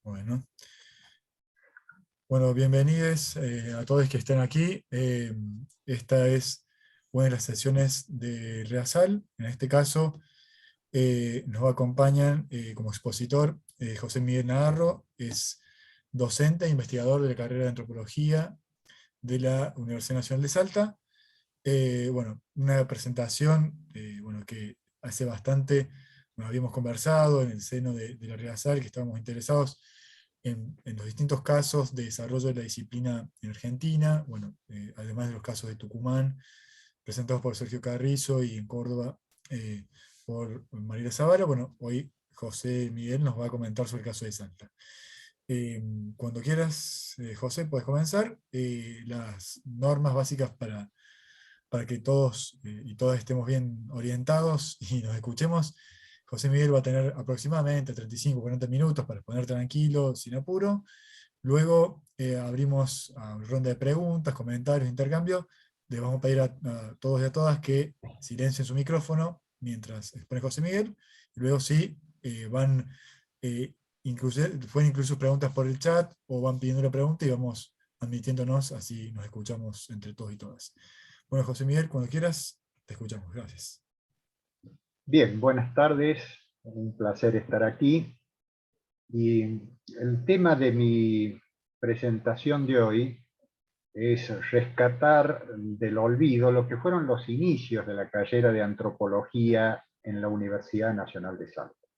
Bueno, bueno, bienvenidos a todos que estén aquí. Esta es una de las sesiones de Reasal. En este caso, nos acompañan como expositor José Miguel Navarro, es docente e investigador de la carrera de Antropología de la Universidad Nacional de Salta. Bueno, una presentación bueno, que hace bastante nos habíamos conversado en el seno de la Reasal, que estábamos interesados en los distintos casos de desarrollo de la disciplina en Argentina, bueno, además de los casos de Tucumán, presentados por Sergio Carrizo, y en Córdoba por Mariela Zavala. Bueno, hoy José Miguel nos va a comentar sobre el caso de Salta. Cuando quieras, José, puedes comenzar. Las normas básicas para que todos y todas estemos bien orientados y nos escuchemos. José Miguel va a tener aproximadamente 35 o 40 minutos para poner tranquilo, sin apuro. Luego abrimos a ronda de preguntas, comentarios, intercambio. Les vamos a pedir a todos y a todas que silencien su micrófono mientras expone José Miguel. Y luego sí, eh, pueden incluso preguntas por el chat o van pidiendo la pregunta y vamos admitiéndonos, así nos escuchamos entre todos y todas. Bueno, José Miguel, cuando quieras, te escuchamos. Gracias. Bien, buenas tardes. Un placer estar aquí. Y el tema de mi presentación de hoy es rescatar del olvido lo que fueron los inicios de la carrera de antropología en la Universidad Nacional de Salta.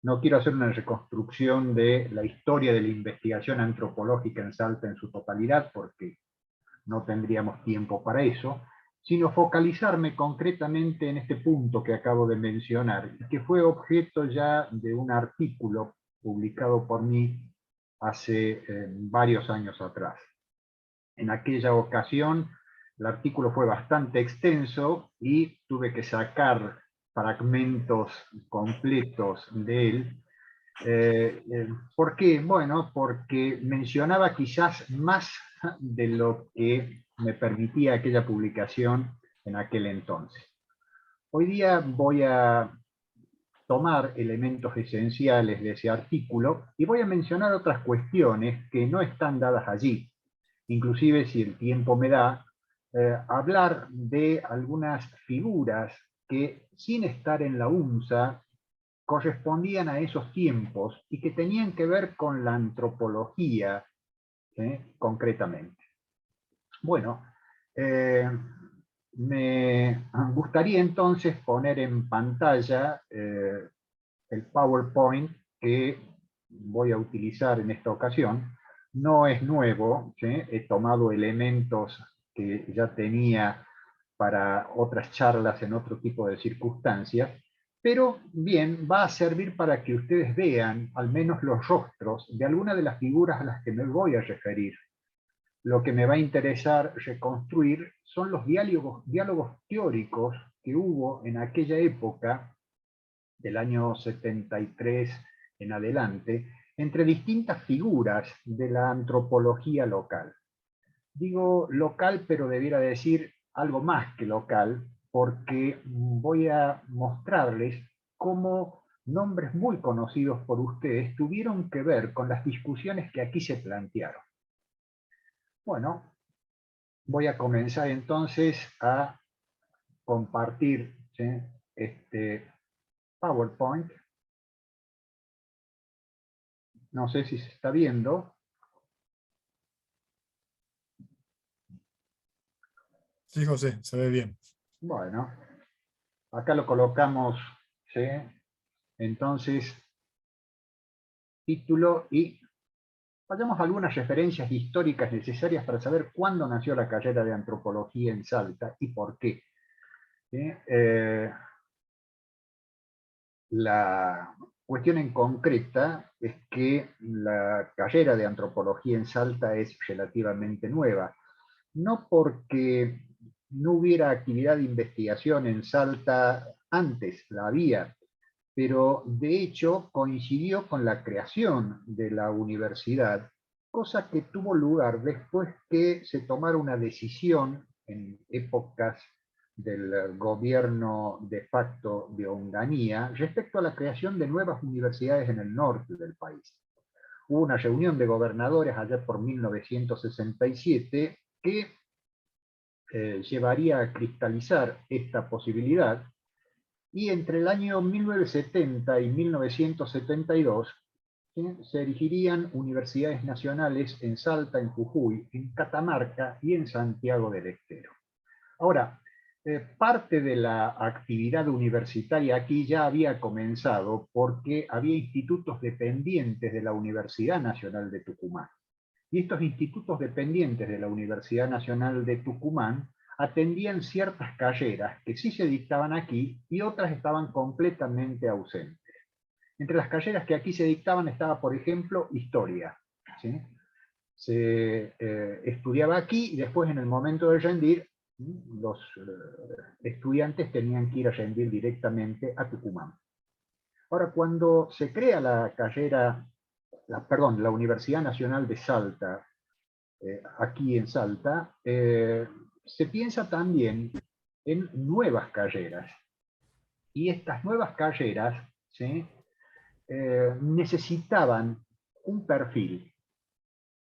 No quiero hacer una reconstrucción de la historia de la investigación antropológica en Salta en su totalidad, porque no tendríamos tiempo para eso, sino focalizarme concretamente en este punto que acabo de mencionar, y que fue objeto ya de un artículo publicado por mí hace varios años atrás. En aquella ocasión, el artículo fue bastante extenso y tuve que sacar fragmentos completos de él. ¿Por qué? Bueno, porque mencionaba quizás más de lo que me permitía aquella publicación en aquel entonces. Hoy día voy a tomar elementos esenciales de ese artículo y voy a mencionar otras cuestiones que no están dadas allí. Inclusive, si el tiempo me da, hablar de algunas figuras que, sin estar en la UNSA, correspondían a esos tiempos y que tenían que ver con la antropología, concretamente. Bueno, me gustaría entonces poner en pantalla el PowerPoint que voy a utilizar en esta ocasión. No es nuevo, ¿sí? He tomado elementos que ya tenía para otras charlas en otro tipo de circunstancias, pero bien, va a servir para que ustedes vean al menos los rostros de algunas de las figuras a las que me voy a referir. Lo que me va a interesar reconstruir son los diálogos teóricos que hubo en aquella época, del año 73 en adelante, entre distintas figuras de la antropología local. Digo local, pero debiera decir algo más que local, porque voy a mostrarles cómo nombres muy conocidos por ustedes tuvieron que ver con las discusiones que aquí se plantearon. Bueno, voy a comenzar entonces a compartir, ¿sí?, este PowerPoint. No sé si se está viendo. Sí, José, se ve bien. Bueno, acá lo colocamos, ¿sí? Entonces, título, y vayamos a algunas referencias históricas necesarias para saber cuándo nació la carrera de antropología en Salta y por qué. ¿Sí? La cuestión en concreta es que la carrera de antropología en Salta es relativamente nueva. No porque no hubiera actividad de investigación en Salta antes, la había, pero de hecho coincidió con la creación de la universidad, cosa que tuvo lugar después que se tomara una decisión en épocas del gobierno de facto de Onganía respecto a la creación de nuevas universidades en el norte del país. hubo una reunión de gobernadores allá por 1967 que llevaría a cristalizar esta posibilidad, y entre el año 1970 y 1972 se erigirían universidades nacionales en Salta, en Jujuy, en Catamarca y en Santiago del Estero. Ahora, parte de la actividad universitaria aquí ya había comenzado porque había institutos dependientes de la Universidad Nacional de Tucumán. Y estos institutos dependientes de la Universidad Nacional de Tucumán atendían ciertas carreras que sí se dictaban aquí y otras estaban completamente ausentes. Entre las carreras que aquí se dictaban estaba, por ejemplo, historia. ¿Sí? Se estudiaba aquí y después, en el momento de rendir, los estudiantes tenían que ir a rendir directamente a Tucumán. Ahora, cuando se crea la carrera, la Universidad Nacional de Salta, aquí en Salta, se piensa también en nuevas carreras. Y estas nuevas carreras, ¿sí? Necesitaban un perfil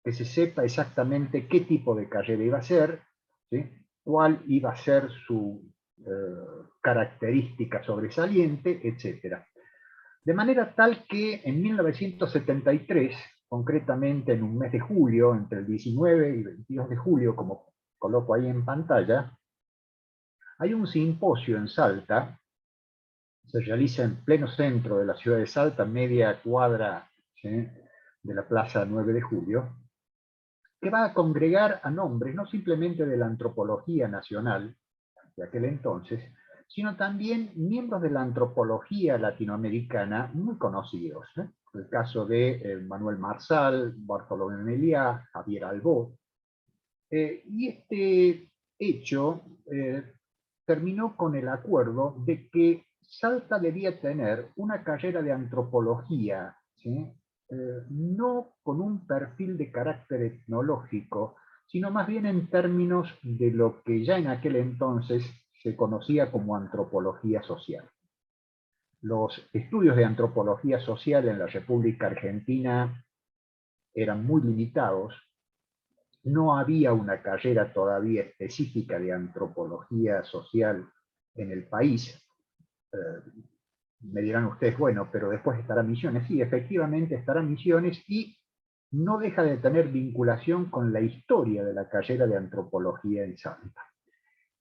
que se sepa exactamente qué tipo de carrera iba a ser, ¿sí? Cuál iba a ser su característica sobresaliente, etc. De manera tal que en 1973, concretamente en un mes de julio, entre el 19 y 22 de julio, como coloco ahí en pantalla, hay un simposio en Salta, se realiza en pleno centro de la ciudad de Salta, media cuadra, ¿sí?, de la Plaza 9 de Julio, que va a congregar a nombres no simplemente de la antropología nacional de aquel entonces, sino también miembros de la antropología latinoamericana muy conocidos. El caso de Manuel Marsal, Bartolomé Meliá, Javier Albó. Y este hecho terminó con el acuerdo de que Salta debía tener una carrera de antropología, ¿sí? No con un perfil de carácter etnológico, sino más bien en términos de lo que ya en aquel entonces se conocía como antropología social. Los estudios de antropología social en la República Argentina eran muy limitados. No había una carrera todavía específica de antropología social en el país. Me dirán ustedes, bueno, pero después estará Misiones. Sí, efectivamente estará Misiones, y no deja de tener vinculación con la historia de la carrera de antropología en Salta.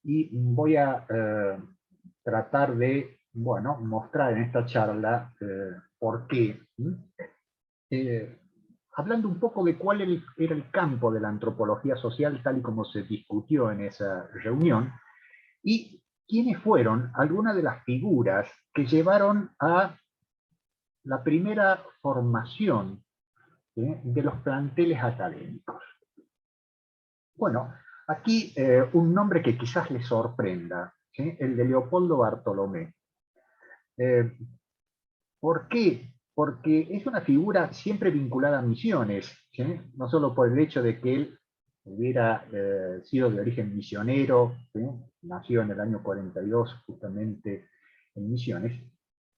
Y voy a tratar de, bueno, mostrar en esta charla por qué. Hablando un poco de cuál era el campo de la antropología social tal y como se discutió en esa reunión, y quiénes fueron algunas de las figuras que llevaron a la primera formación, ¿sí?, de los planteles académicos. Bueno, aquí un nombre que quizás les sorprenda, ¿sí?, el de Leopoldo Bartolomé. ¿Por qué? Porque es una figura siempre vinculada a Misiones, ¿sí?, no solo por el hecho de que él hubiera sido de origen misionero, ¿sí?, nació en el año 42 justamente en Misiones,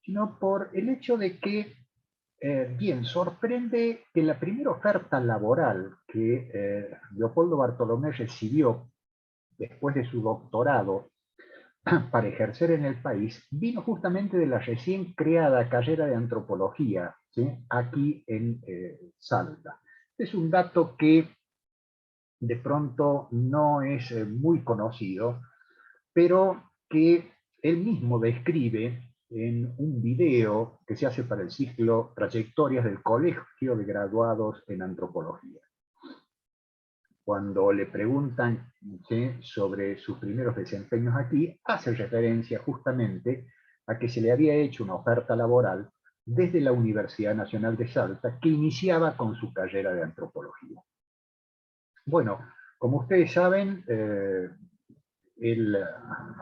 sino por el hecho de que, bien, sorprende que la primera oferta laboral que Leopoldo Bartolomé recibió después de su doctorado para ejercer en el país, vino justamente de la recién creada carrera de antropología, ¿sí?, aquí en Salta. Es un dato que de pronto no es muy conocido, pero que él mismo describe en un video que se hace para el ciclo Trayectorias del Colegio de Graduados en Antropología. Cuando le preguntan, ¿sí?, sobre sus primeros desempeños aquí, hace referencia justamente a que se le había hecho una oferta laboral desde la Universidad Nacional de Salta, que iniciaba con su carrera de antropología. Bueno, como ustedes saben, él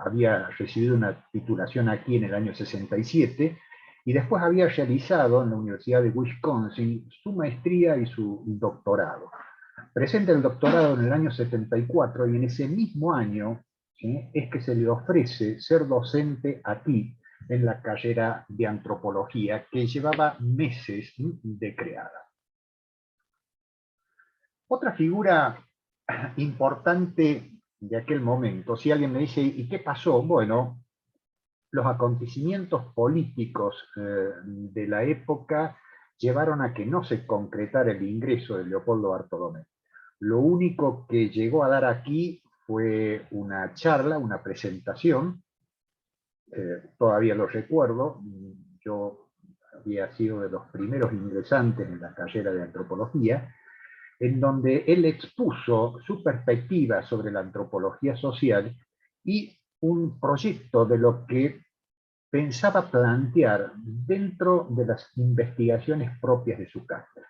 había recibido una titulación aquí en el año 67, y después había realizado en la Universidad de Wisconsin su maestría y su doctorado. Presenta el doctorado en el año 74, y en ese mismo año, ¿sí?, es que se le ofrece ser docente aquí en la carrera de antropología, que llevaba meses de creada. Otra figura importante de aquel momento, si alguien me dice, ¿y qué pasó? Bueno, los acontecimientos políticos de la época llevaron a que no se concretara el ingreso de Leopoldo Bartolomé. Lo único que llegó a dar aquí fue una charla, una presentación, todavía lo recuerdo, yo había sido de los primeros ingresantes en la carrera de antropología, en donde él expuso su perspectiva sobre la antropología social y un proyecto de lo que pensaba plantear dentro de las investigaciones propias de su cátedra.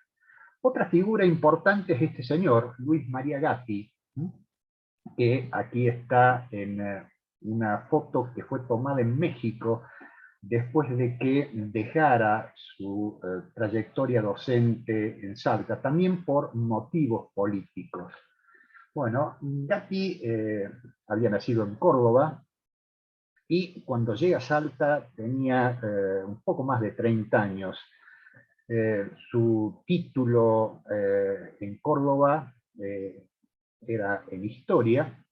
Otra figura importante es este señor, Luis María Gatti, que aquí está en una foto que fue tomada en México después de que dejara su trayectoria docente en Salta, también por motivos políticos. Bueno, Gatti había nacido en Córdoba y cuando llega a Salta tenía un poco más de 30 años. Su título en Córdoba era en historia.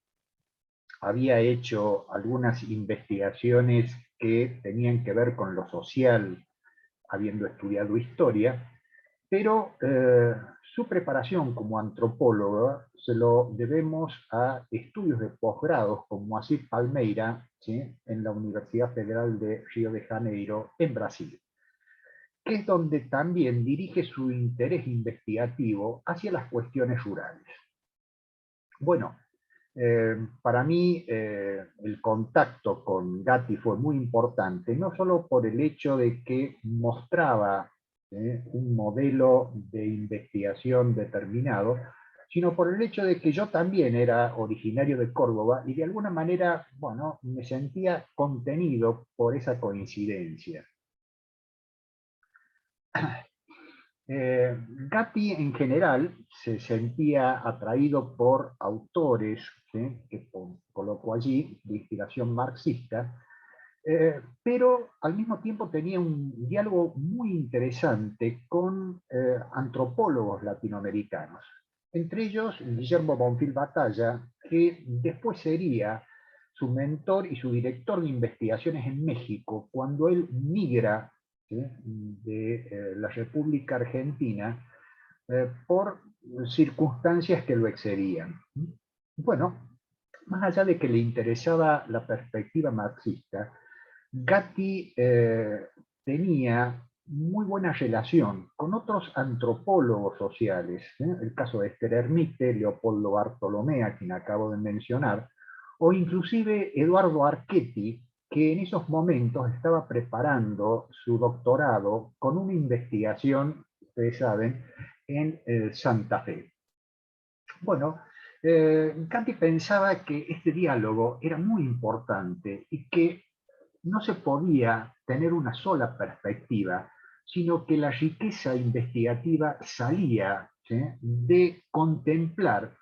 Había hecho algunas investigaciones que tenían que ver con lo social, habiendo estudiado historia, pero su preparación como antropólogo se lo debemos a estudios de posgrados con Moacir Palmeira, ¿sí?, en la Universidad Federal de Río de Janeiro, en Brasil, que es donde también dirige su interés investigativo hacia las cuestiones rurales. Bueno, para mí el contacto con Gatti fue muy importante, no solo por el hecho de que mostraba un modelo de investigación determinado, sino por el hecho de que yo también era originario de Córdoba y de alguna manera, bueno, me sentía contenido por esa coincidencia. Gatti en general se sentía atraído por autores, ¿sí?, que colocó allí de inspiración marxista, pero al mismo tiempo tenía un diálogo muy interesante con antropólogos latinoamericanos, entre ellos Guillermo Bonfil Batalla, que después sería su mentor y su director de investigaciones en México cuando él migra, ¿sí?, de la República Argentina por circunstancias que lo excedían. Bueno, más allá de que le interesaba la perspectiva marxista, Gatti tenía muy buena relación con otros antropólogos sociales, el caso de Esther Ermite, Leopoldo Bartolomé, a quien acabo de mencionar, o inclusive Eduardo Archetti, que en esos momentos estaba preparando su doctorado con una investigación, ustedes saben, en Santa Fe. Bueno, Gatti pensaba que este diálogo era muy importante y que no se podía tener una sola perspectiva, sino que la riqueza investigativa salía, ¿sí?, de contemplar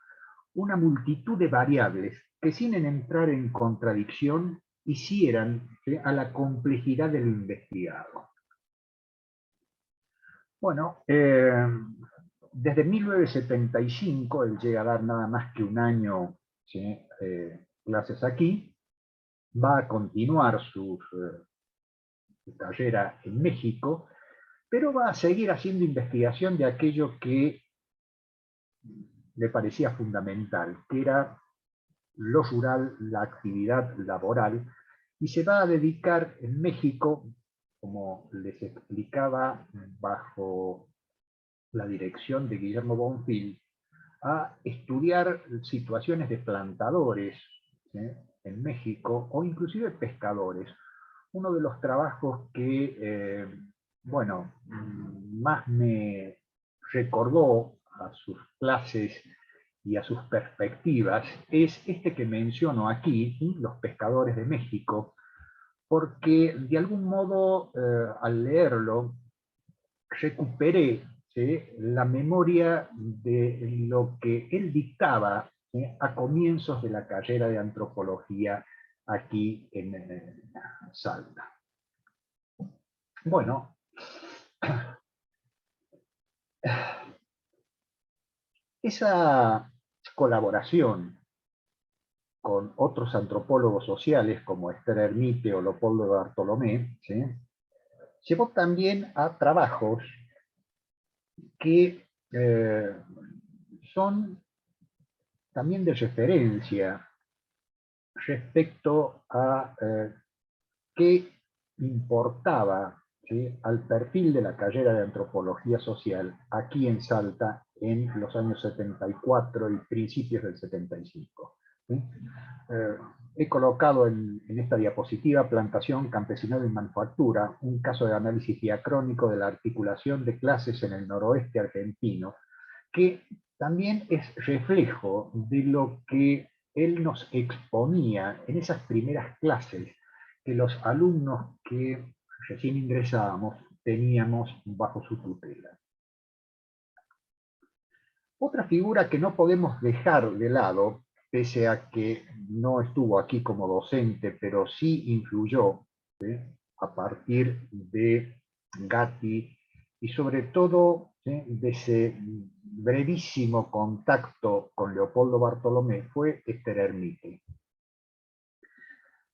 una multitud de variables que, sin entrar en contradicción, hicieran, ¿sí?, a la complejidad del investigado. Bueno, desde 1975, él llega a dar nada más que un año, ¿sí?, clases aquí, va a continuar su carrera en México, pero va a seguir haciendo investigación de aquello que le parecía fundamental, que era lo rural, la actividad laboral, y se va a dedicar en México, como les explicaba, bajo la dirección de Guillermo Bonfil, a estudiar situaciones de plantadores, ¿sí?, en México, o inclusive pescadores. Uno de los trabajos que, bueno, más me recordó a sus clases y a sus perspectivas es este que menciono aquí, ¿sí?, los pescadores de México, porque de algún modo al leerlo recuperé, ¿sí?, la memoria de lo que él dictaba, ¿sí?, a comienzos de la carrera de antropología aquí en Salta. Bueno, Esa colaboración con otros antropólogos sociales como Esther Ermite o Leopoldo Bartolomé, ¿sí?, llevó también a trabajos que son también de referencia respecto a qué importaba, ¿sí?, al perfil de la carrera de antropología social aquí en Salta en los años 74 y principios del 75. ¿Sí? He colocado en esta diapositiva Plantación, Campesinado y Manufactura, un caso de análisis diacrónico de la articulación de clases en el noroeste argentino, que también es reflejo de lo que él nos exponía en esas primeras clases que los alumnos que recién ingresábamos teníamos bajo su tutela. Otra figura que no podemos dejar de lado, pese a que no estuvo aquí como docente, pero sí influyó, ¿sí?, a partir de Gatti y sobre todo, ¿sí?, de ese brevísimo contacto con Leopoldo Bartolomé, fue Esther Ermite.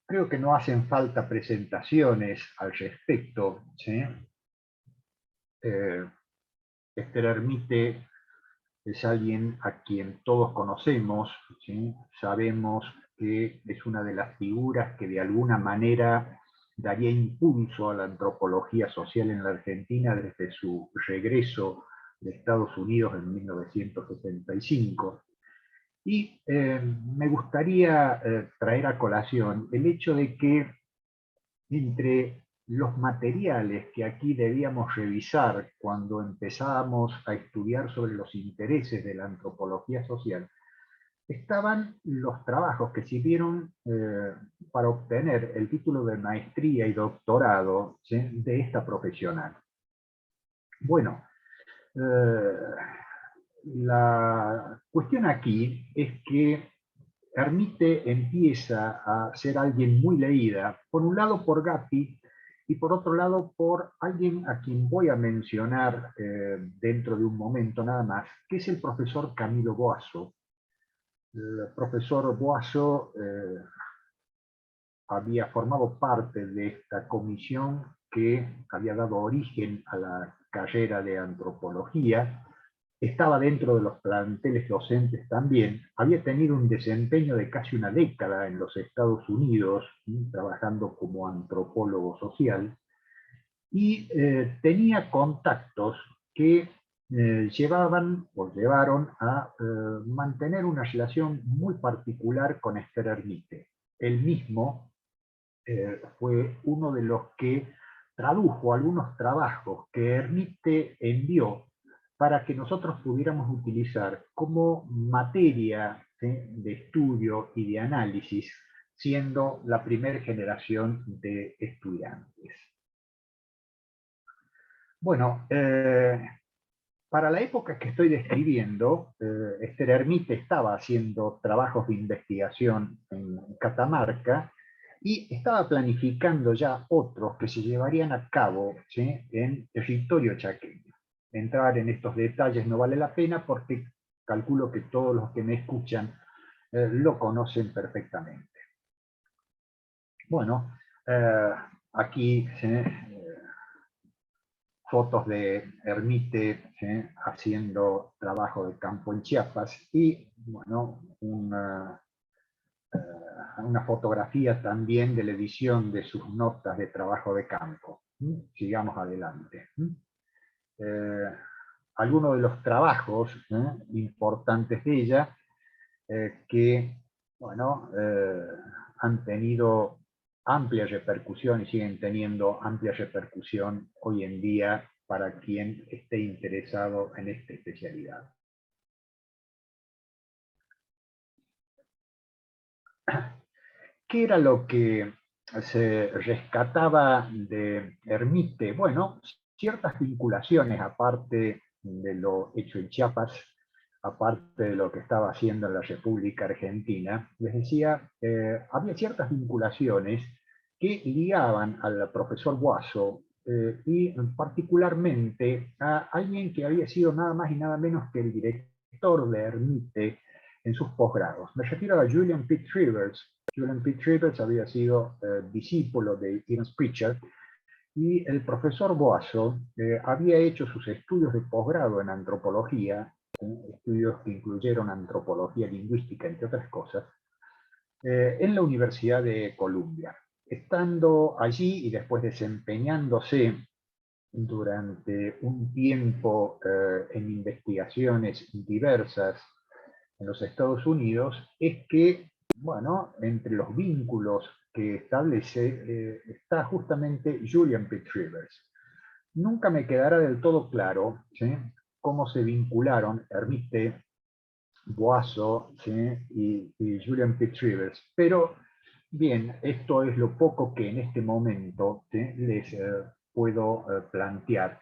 Creo que no hacen falta presentaciones al respecto, ¿sí? Esther Ermite es alguien a quien todos conocemos, ¿sí? Sabemos que es una de las figuras que de alguna manera daría impulso a la antropología social en la Argentina desde su regreso de Estados Unidos en 1975. Y me gustaría traer a colación el hecho de que entre los materiales que aquí debíamos revisar cuando empezábamos a estudiar sobre los intereses de la antropología social, estaban los trabajos que sirvieron para obtener el título de maestría y doctorado, ¿sí?, de esta profesional. Bueno, la cuestión aquí es que Ermite empieza a ser alguien muy leída, por un lado por Gatti y por otro lado por alguien a quien voy a mencionar dentro de un momento nada más, que es el profesor Camilo Boasso. El profesor Boasso había formado parte de esta comisión que había dado origen a la carrera de antropología, estaba dentro de los planteles docentes también, había tenido un desempeño de casi una década en los Estados Unidos, trabajando como antropólogo social, y tenía contactos que llevaron a mantener una relación muy particular con Esther Ermite. Él mismo fue uno de los que tradujo algunos trabajos que Ermite envió para que nosotros pudiéramos utilizar como materia, ¿sí?, de estudio y de análisis, siendo la primera generación de estudiantes. Bueno, para la época que estoy describiendo, Esther Ermite estaba haciendo trabajos de investigación en Catamarca y estaba planificando ya otros que se llevarían a cabo, ¿sí?, en territorio chaqueño. Entrar en estos detalles no vale la pena porque calculo que todos los que me escuchan lo conocen perfectamente. Bueno, aquí fotos de Ermite haciendo trabajo de campo en Chiapas y, bueno, una fotografía también de la edición de sus notas de trabajo de campo. Sigamos adelante. Algunos de los trabajos importantes de ella que, bueno, han tenido amplia repercusión y siguen teniendo amplia repercusión hoy en día para quien esté interesado en esta especialidad. ¿Qué era lo que se rescataba de Ermite? Bueno, ciertas vinculaciones, aparte de lo hecho en Chiapas, aparte de lo que estaba haciendo en la República Argentina. Les decía, había ciertas vinculaciones que ligaban al profesor Boasso y particularmente a alguien que había sido nada más y nada menos que el director mentor de Hermite en sus posgrados. Me refiero a Julian Pitt Rivers. Julian Pitt Rivers había sido discípulo de Ernst Pritchard, y el profesor Boasso había hecho sus estudios de posgrado en antropología, estudios que incluyeron antropología lingüística, entre otras cosas, en la Universidad de Columbia. Estando allí y después desempeñándose durante un tiempo en investigaciones diversas en los Estados Unidos, es que, bueno, entre los vínculos que establece está justamente Julian Pitt Rivers. Nunca me quedará del todo claro, ¿sí?, cómo se vincularon Hermite, Boasso, ¿sí?, y Julian Pitt Rivers, pero bien, esto es lo poco que en este momento, ¿sí?, les puedo plantear.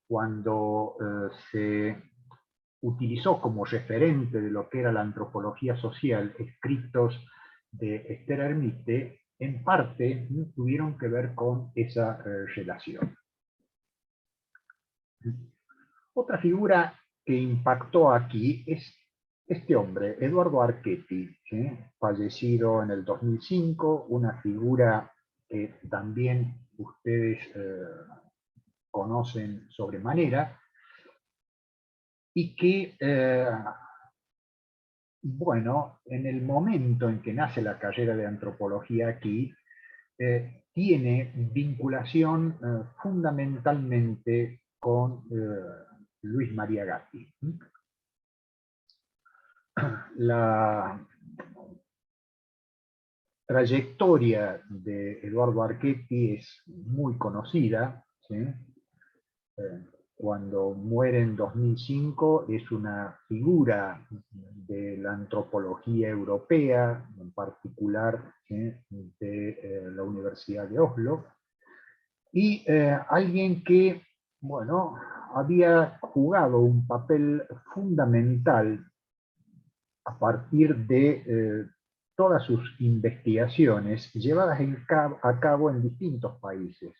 Cuando se utilizó como referente de lo que era la antropología social escritos de Esther Hermite, en parte tuvieron que ver con esa relación. Otra figura que impactó aquí es este hombre, Eduardo Archetti, fallecido en el 2005, una figura que también ustedes conocen sobremanera, y que, bueno, en el momento en que nace la carrera de antropología aquí, tiene vinculación fundamentalmente con Luis María Gatti. La trayectoria de Eduardo Archetti es muy conocida, ¿sí? Cuando muere en 2005 es una figura de la antropología europea, en particular de la Universidad de Oslo, y alguien que, bueno, había jugado un papel fundamental a partir de todas sus investigaciones llevadas a cabo en distintos países.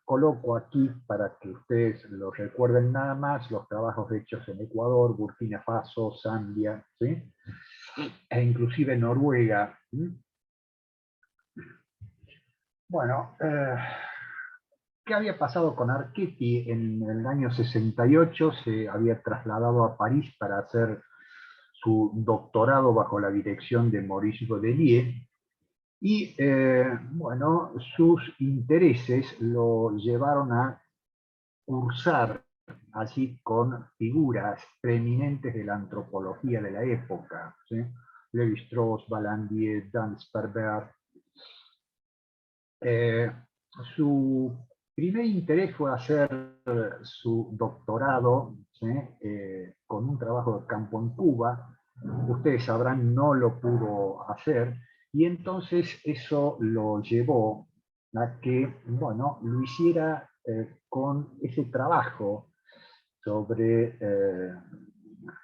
Coloco aquí, para que ustedes lo recuerden nada más, los trabajos hechos en Ecuador, Burkina Faso, Zambia, ¿sí?, e inclusive Noruega. Bueno, ¿qué había pasado con Archetti? En el año 68 se había trasladado a París para hacer su doctorado bajo la dirección de Maurice Godelier, y bueno, sus intereses lo llevaron a cursar así con figuras preeminentes de la antropología de la época, ¿sí?, Lévi-Strauss, Vallandier, Dan Sperber. Su primer interés fue hacer su doctorado, ¿sí?, con un trabajo de campo en Cuba. Ustedes sabrán, no lo pudo hacer, y entonces eso lo llevó a que, bueno, lo hiciera con ese trabajo sobre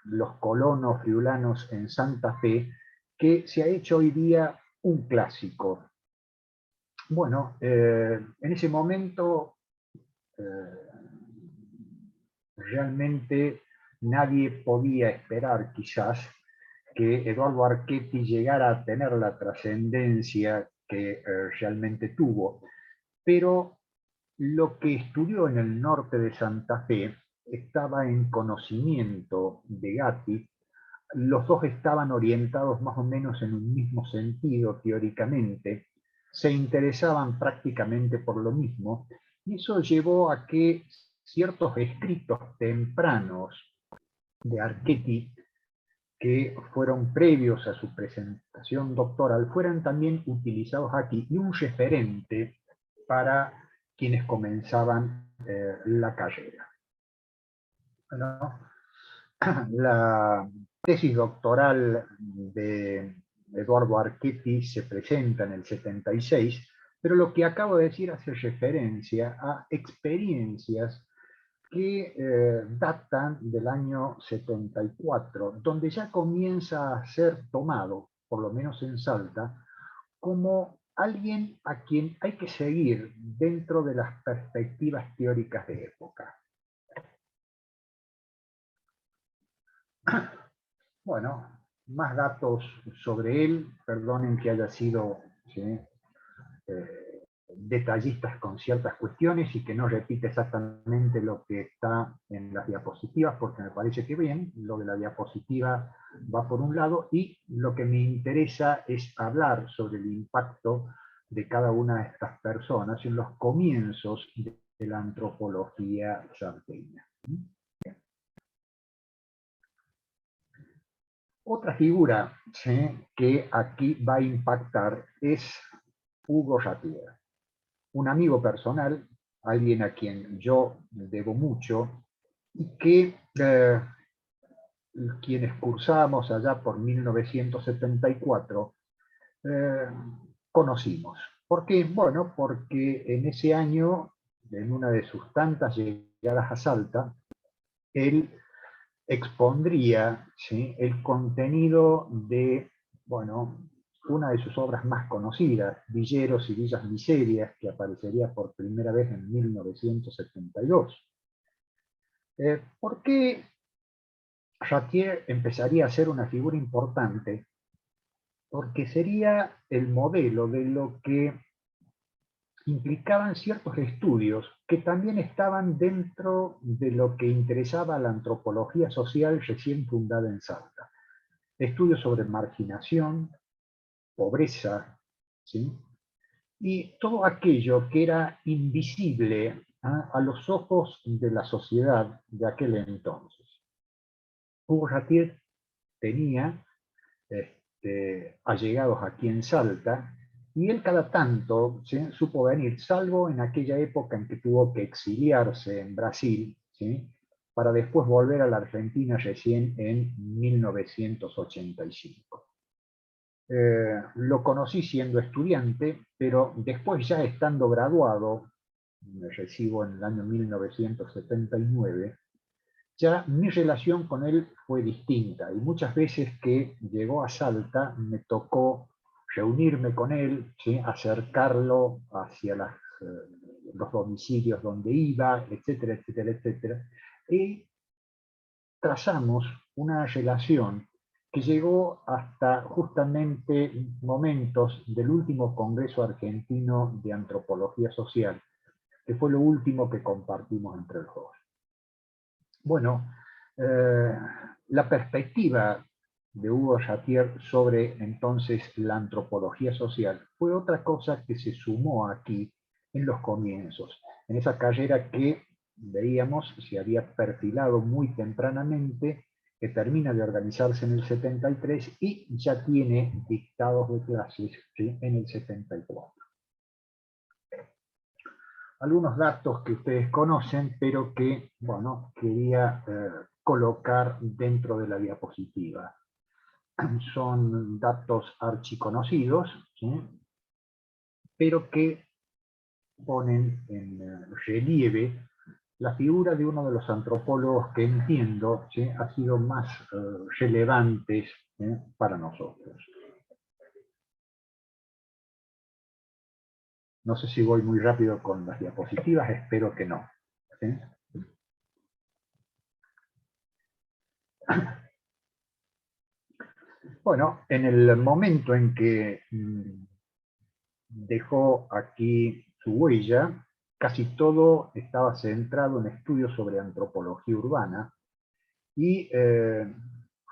los colonos friulanos en Santa Fe, que se ha hecho hoy día un clásico. Bueno, en ese momento realmente nadie podía esperar quizás que Eduardo Archetti llegara a tener la trascendencia que realmente tuvo, pero lo que estudió en el norte de Santa Fe estaba en conocimiento de Gatti. Los dos estaban orientados más o menos en un mismo sentido teóricamente, se interesaban prácticamente por lo mismo, y eso llevó a que ciertos escritos tempranos de Archetti, que fueron previos a su presentación doctoral, fueran también utilizados aquí, y un referente para quienes comenzaban la carrera. Bueno, la tesis doctoral de Eduardo Archetti se presenta en el 76, pero lo que acabo de decir hace referencia a experiencias que datan del año 74, donde ya comienza a ser tomado, por lo menos en Salta, como alguien a quien hay que seguir dentro de las perspectivas teóricas de época. bueno, más datos sobre él, perdonen que haya sido, ¿sí?, detallistas con ciertas cuestiones y que no repite exactamente lo que está en las diapositivas, porque me parece que bien, lo de la diapositiva va por un lado, y lo que me interesa es hablar sobre el impacto de cada una de estas personas en los comienzos de la antropología sarteña. Otra figura, ¿sí?, que aquí va a impactar es Hugo Ratier, un amigo personal, alguien a quien yo debo mucho, y que quienes cursamos allá por 1974 conocimos. ¿Por qué? Bueno, porque en ese año, en una de sus tantas llegadas a Salta, él expondría, ¿sí?, el contenido de, bueno, una de sus obras más conocidas, Villeros y Villas Miserias, que aparecería por primera vez en 1972. ¿Por qué Ratier empezaría a ser una figura importante? Porque sería el modelo de lo que implicaban ciertos estudios que también estaban dentro de lo que interesaba a la antropología social recién fundada en Salta. Estudios sobre marginación, pobreza, ¿sí?, y todo aquello que era invisible a los ojos de la sociedad de aquel entonces. Hugo Ratier tenía allegados aquí en Salta, y él cada tanto, ¿sí?, supo venir, salvo en aquella época en que tuvo que exiliarse en Brasil, ¿sí?, para después volver a la Argentina recién en 1985. Lo conocí siendo estudiante, pero después ya estando graduado, me recibo en el año 1979, ya mi relación con él fue distinta, y muchas veces que llegó a Salta me tocó reunirme con él, ¿sí?, acercarlo hacia los domicilios donde iba, etcétera, etcétera, etcétera, y trazamos una relación que llegó hasta justamente momentos del último Congreso Argentino de Antropología Social, que fue lo último que compartimos entre los dos. Bueno, la perspectiva de Hugo Ratier sobre entonces la antropología social fue otra cosa que se sumó aquí en los comienzos, en esa carrera que veíamos se había perfilado muy tempranamente, que termina de organizarse en el 73 y ya tiene dictados de clases, ¿sí?, en el 74. Algunos datos que ustedes conocen, pero que, bueno, quería colocar dentro de la diapositiva. Son datos archiconocidos, ¿sí?, pero que ponen en relieve la figura de uno de los antropólogos que entiendo, ¿sí?, ha sido más relevantes para nosotros. No sé si voy muy rápido con las diapositivas, espero que no, ¿sí? Bueno, en el momento en que dejó aquí su huella, casi todo estaba centrado en estudios sobre antropología urbana, y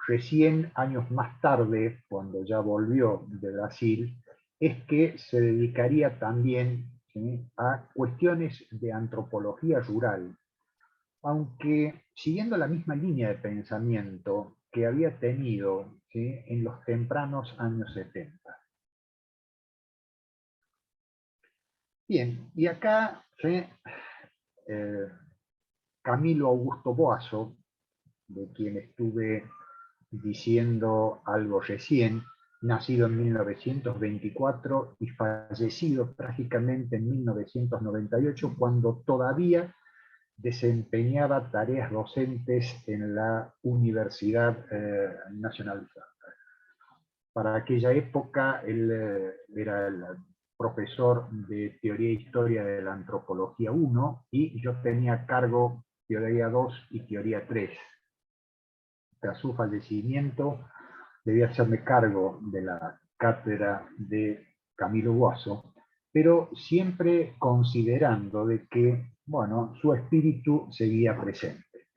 recién años más tarde, cuando ya volvió de Brasil, es que se dedicaría también, ¿sí?, a cuestiones de antropología rural, aunque siguiendo la misma línea de pensamiento que había tenido, ¿sí?, en los tempranos años 70. Bien, y acá, ¿sí?, Camilo Augusto Boazo, de quien estuve diciendo algo recién, nacido en 1924 y fallecido trágicamente en 1998, cuando todavía desempeñaba tareas docentes en la Universidad Nacional de Salta. Para aquella época él era el profesor de Teoría e Historia de la Antropología 1 y yo tenía a cargo Teoría 2 y Teoría 3. tras su fallecimiento, debí hacerme cargo de la cátedra de Camilo Boasso, pero siempre considerando de que, bueno, su espíritu seguía presente.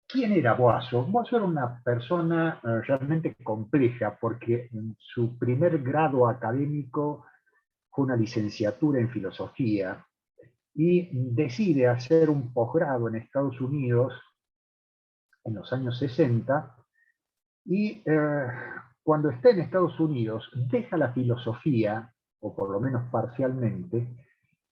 ¿Quién era Boasso? Boasso era una persona realmente compleja porque en su primer grado académico fue una licenciatura en filosofía y decide hacer un posgrado en Estados Unidos en los años 60 y cuando está en Estados Unidos deja la filosofía, o por lo menos parcialmente,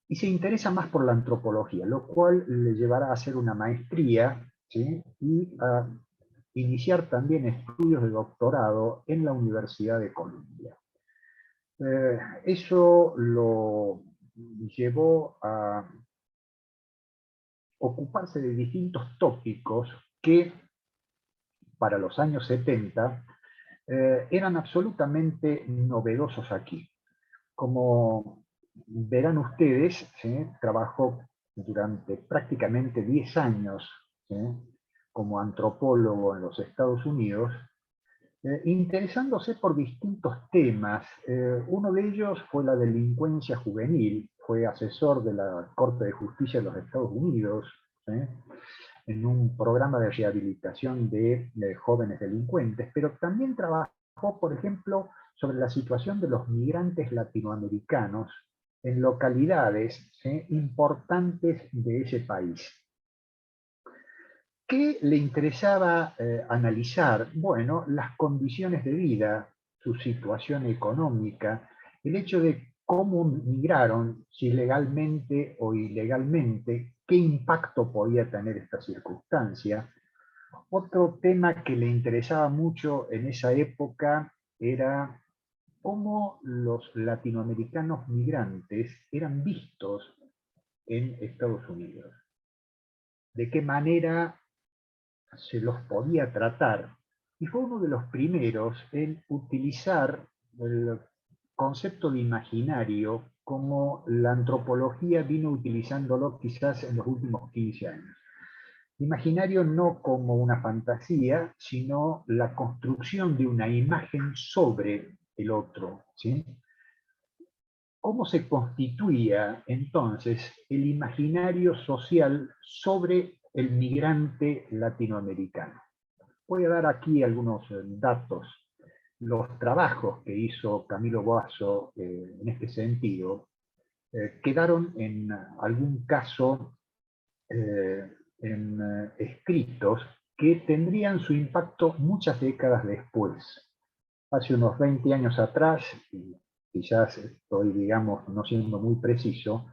y se interesa más por la antropología, lo cual le llevará a hacer una maestría, ¿sí? Y a iniciar también estudios de doctorado en la Universidad de Columbia. Eso lo llevó a ocuparse de distintos tópicos que para los años 70 eran absolutamente novedosos aquí. Como verán ustedes, ¿sí? Trabajó durante prácticamente 10 años, ¿sí? Como antropólogo en los Estados Unidos, interesándose por distintos temas. Uno de ellos fue la delincuencia juvenil, fue asesor de la Corte de Justicia de los Estados Unidos, ¿sí? En un programa de rehabilitación de jóvenes delincuentes, pero también trabajó, por ejemplo, sobre la situación de los migrantes latinoamericanos en localidades, ¿sí? Importantes de ese país. ¿Qué le interesaba analizar? Bueno, las condiciones de vida, su situación económica, el hecho de cómo migraron, si legalmente o ilegalmente, qué impacto podía tener esta circunstancia. Otro tema que le interesaba mucho en esa época era cómo los latinoamericanos migrantes eran vistos en Estados Unidos. De qué manera se los podía tratar. Y fue uno de los primeros en utilizar el concepto de imaginario como la antropología vino utilizándolo quizás en los últimos 15 años. Imaginario no como una fantasía, sino la construcción de una imagen sobre el otro, ¿sí? ¿Cómo se constituía entonces el imaginario social sobre el migrante latinoamericano? Voy a dar aquí algunos datos. Los trabajos que hizo Camilo Boasso en este sentido quedaron en algún caso escritos que tendrían su impacto muchas décadas después. Hace unos 20 años atrás, y quizás estoy, digamos, no siendo muy preciso,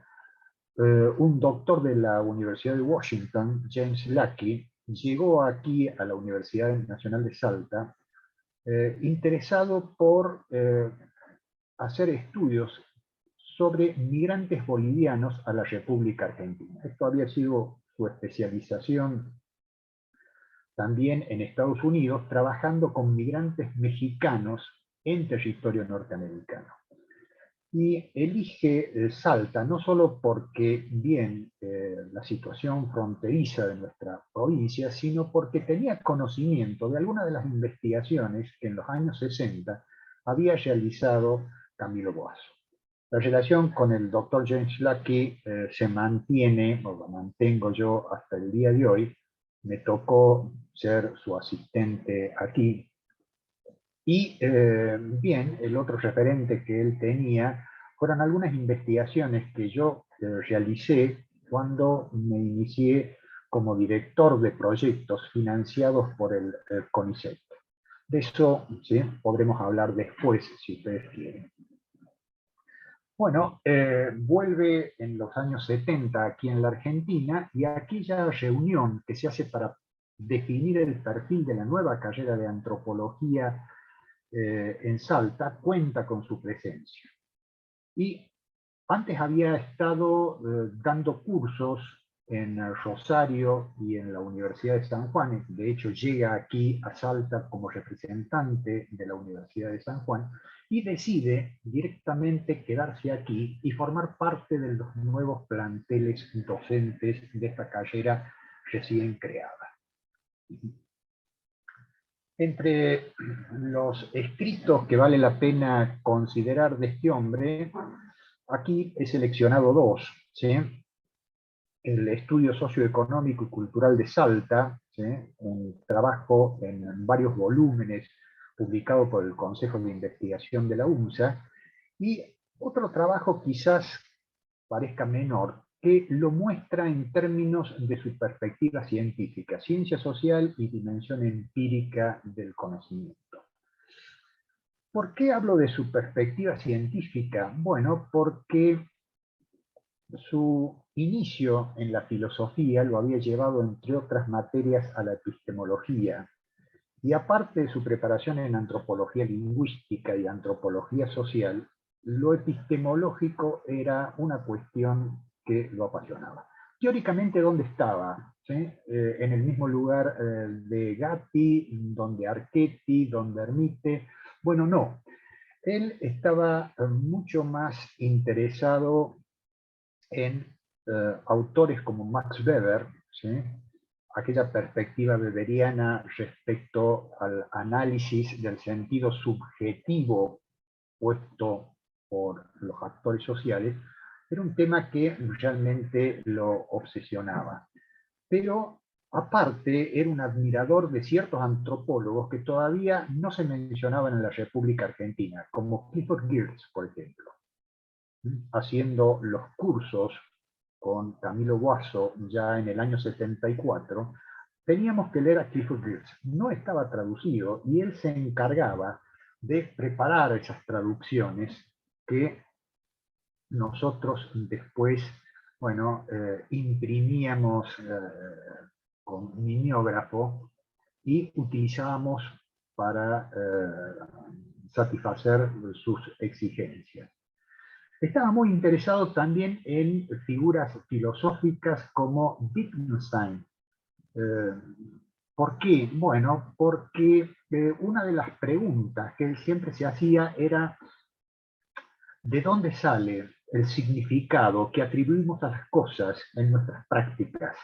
un doctor de la Universidad de Washington, James Lackey, llegó aquí a la Universidad Nacional de Salta interesado por hacer estudios sobre migrantes bolivianos a la República Argentina. Esto había sido su especialización también en Estados Unidos, trabajando con migrantes mexicanos en territorio norteamericano. Y elige Salta no solo porque, bien, la situación fronteriza de nuestra provincia, sino porque tenía conocimiento de algunas de las investigaciones que en los años 60 había realizado Camilo Boasso. La relación con el doctor James Lackey se mantiene, o lo mantengo yo hasta el día de hoy. Me tocó ser su asistente aquí. Y bien, el otro referente que él tenía fueron algunas investigaciones que yo realicé cuando me inicié como director de proyectos financiados por el CONICET. De eso, ¿sí?, podremos hablar después, si ustedes quieren. Bueno, vuelve en los años 70 aquí en la Argentina, y aquella reunión que se hace para definir el perfil de la nueva carrera de antropología en Salta cuenta con su presencia. Y antes había estado dando cursos en Rosario y en la Universidad de San Juan. De hecho, llega aquí a Salta como representante de la Universidad de San Juan y decide directamente quedarse aquí y formar parte de los nuevos planteles docentes de esta carrera recién creada. Entre los escritos que vale la pena considerar de este hombre, aquí he seleccionado dos, ¿sí? El estudio socioeconómico y cultural de Salta, ¿sí? Un trabajo en varios volúmenes publicado por el Consejo de Investigación de la UNSA, y otro trabajo quizás parezca menor, que lo muestra en términos de su perspectiva científica, ciencia social y dimensión empírica del conocimiento. ¿Por qué hablo de su perspectiva científica? Bueno, porque su inicio en la filosofía lo había llevado, entre otras materias, a la epistemología. Y aparte de su preparación en antropología lingüística y antropología social, lo epistemológico era una cuestión que lo apasionaba. Teóricamente, ¿dónde estaba? ¿Sí? En el mismo lugar de Gatti, donde Archetti, donde Hermite. Bueno, no. Él estaba mucho más interesado en autores como Max Weber, ¿sí? Aquella perspectiva weberiana respecto al análisis del sentido subjetivo puesto por los actores sociales, era un tema que realmente lo obsesionaba. Pero aparte era un admirador de ciertos antropólogos que todavía no se mencionaban en la República Argentina, como Clifford Geertz, por ejemplo, haciendo los cursos con Camilo Guaso ya en el año 74, teníamos que leer a Clifford Geertz. No estaba traducido y él se encargaba de preparar esas traducciones que nosotros después, bueno, imprimíamos con mimeógrafo y utilizábamos para satisfacer sus exigencias. Estaba muy interesado también en figuras filosóficas como Wittgenstein. ¿Por qué? Bueno, porque una de las preguntas que él siempre se hacía era ¿de dónde sale el significado que atribuimos a las cosas en nuestras prácticas?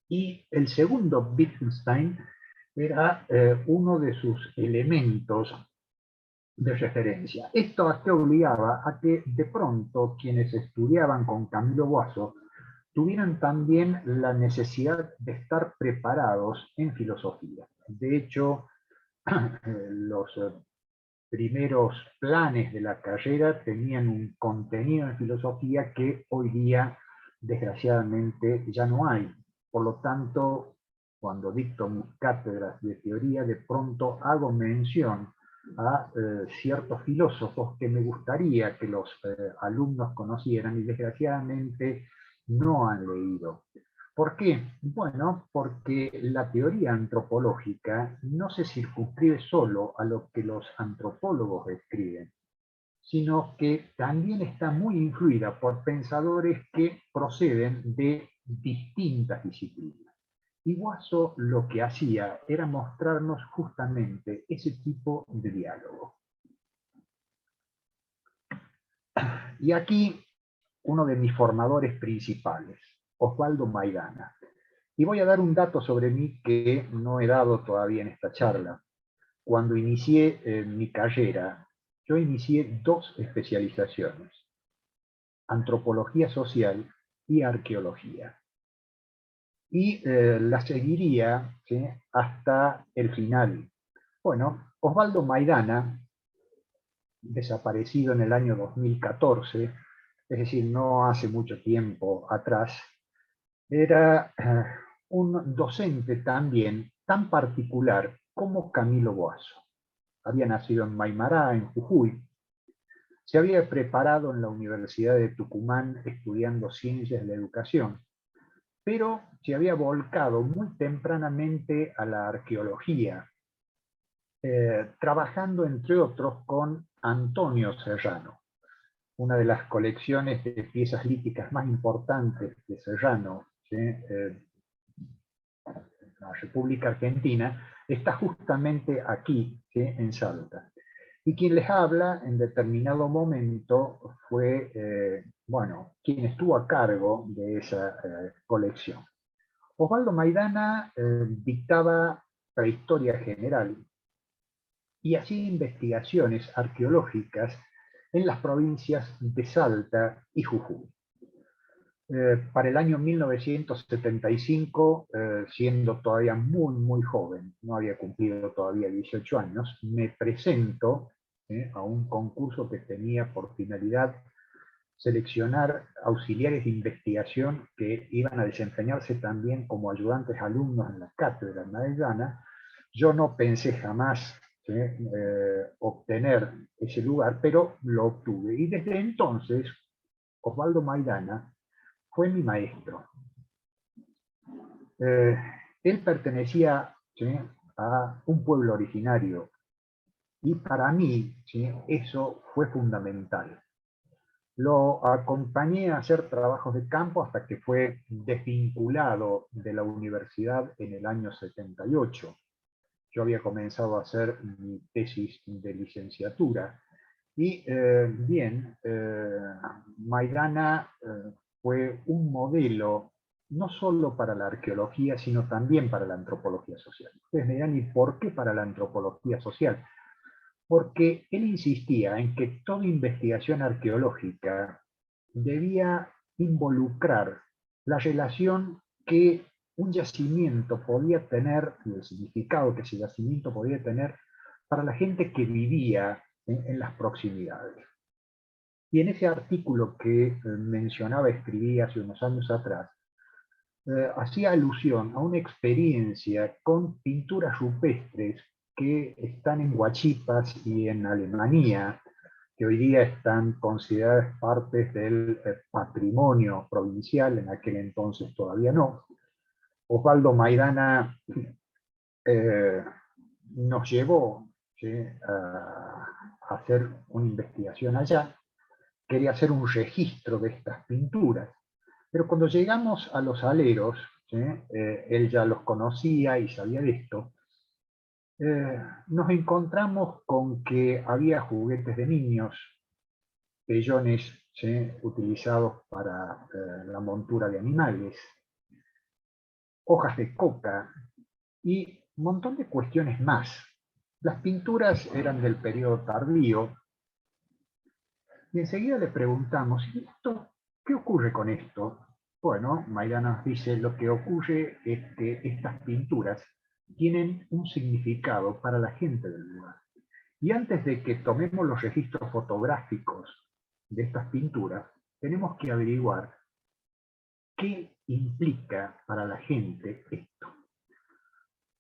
Y el segundo Wittgenstein era uno de sus elementos de referencia. Esto a qué obligaba a que de pronto quienes estudiaban con Camilo Guaso tuvieran también la necesidad de estar preparados en filosofía. De hecho, los primeros planes de la carrera tenían un contenido en filosofía que hoy día, desgraciadamente, ya no hay. Por lo tanto, cuando dicto mis cátedras de teoría, de pronto hago mención a ciertos filósofos que me gustaría que los alumnos conocieran y desgraciadamente no han leído. ¿Por qué? Bueno, porque la teoría antropológica no se circunscribe solo a lo que los antropólogos escriben, sino que también está muy influida por pensadores que proceden de distintas disciplinas. Y Guaso lo que hacía era mostrarnos justamente ese tipo de diálogo. Y aquí uno de mis formadores principales, Osvaldo Maidana. Y voy a dar un dato sobre mí que no he dado todavía en esta charla. Cuando inicié mi carrera, yo inicié dos especializaciones, antropología social y arqueología. Y la seguiría, ¿sí?, hasta el final. Bueno, Osvaldo Maidana, desaparecido en el año 2014, es decir, no hace mucho tiempo atrás, era un docente también tan particular como Camilo Guaso. Había nacido en Maimará, en Jujuy. Se había preparado en la Universidad de Tucumán estudiando ciencias de la educación, pero se había volcado muy tempranamente a la arqueología, trabajando entre otros con Antonio Serrano. Una de las colecciones de piezas líticas más importantes de Serrano, ¿sí?, la República Argentina, está justamente aquí, ¿sí?, en Salta. Y quien les habla en determinado momento fue, bueno, quien estuvo a cargo de esa colección. Osvaldo Maidana dictaba prehistoria general y hacía investigaciones arqueológicas en las provincias de Salta y Jujuy. Para el año 1975, siendo todavía muy joven, no había cumplido todavía 18 años, me presento a un concurso que tenía por finalidad seleccionar auxiliares de investigación que iban a desempeñarse también como ayudantes alumnos en la cátedra maidana. Yo no pensé jamás obtener ese lugar, pero lo obtuve. Y desde entonces, Osvaldo Maidana fue mi maestro. Él pertenecía a un pueblo originario y para mí eso fue fundamental. Lo acompañé a hacer trabajos de campo hasta que fue desvinculado de la universidad en el año 78. Yo había comenzado a hacer mi tesis de licenciatura. Y Maidana fue un modelo no solo para la arqueología, sino también para la antropología social. Ustedes me dirán, ¿y por qué para la antropología social? Porque él insistía en que toda investigación arqueológica debía involucrar la relación que un yacimiento podía tener, y el significado que ese yacimiento podía tener para la gente que vivía en las proximidades. Y en ese artículo que mencionaba, escribí hace unos años atrás, hacía alusión a una experiencia con pinturas rupestres que están en Huachipas y en Alemania, que hoy día están consideradas partes del patrimonio provincial, en aquel entonces todavía no. Osvaldo Maidana nos llevó a hacer una investigación allá, quería hacer un registro de estas pinturas. Pero cuando llegamos a los aleros, él ya los conocía y sabía de esto, nos encontramos con que había juguetes de niños, pellones utilizados para la montura de animales, hojas de coca y un montón de cuestiones más. Las pinturas eran del periodo tardío y enseguida le preguntamos, ¿qué ocurre con esto? Bueno, Maidana nos dice, lo que ocurre es que estas pinturas tienen un significado para la gente del lugar. Y antes de que tomemos los registros fotográficos de estas pinturas, tenemos que averiguar qué implica para la gente esto.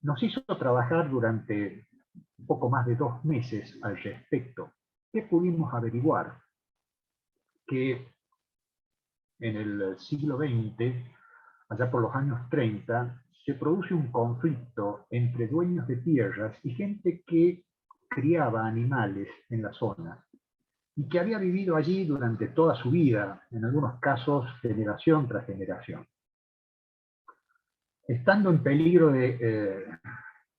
Nos hizo trabajar durante un poco más de 2 meses al respecto. ¿Qué pudimos averiguar? Que en el siglo XX, allá por los años 30, se produce un conflicto entre dueños de tierras y gente que criaba animales en la zona y que había vivido allí durante toda su vida, en algunos casos generación tras generación. Estando en peligro de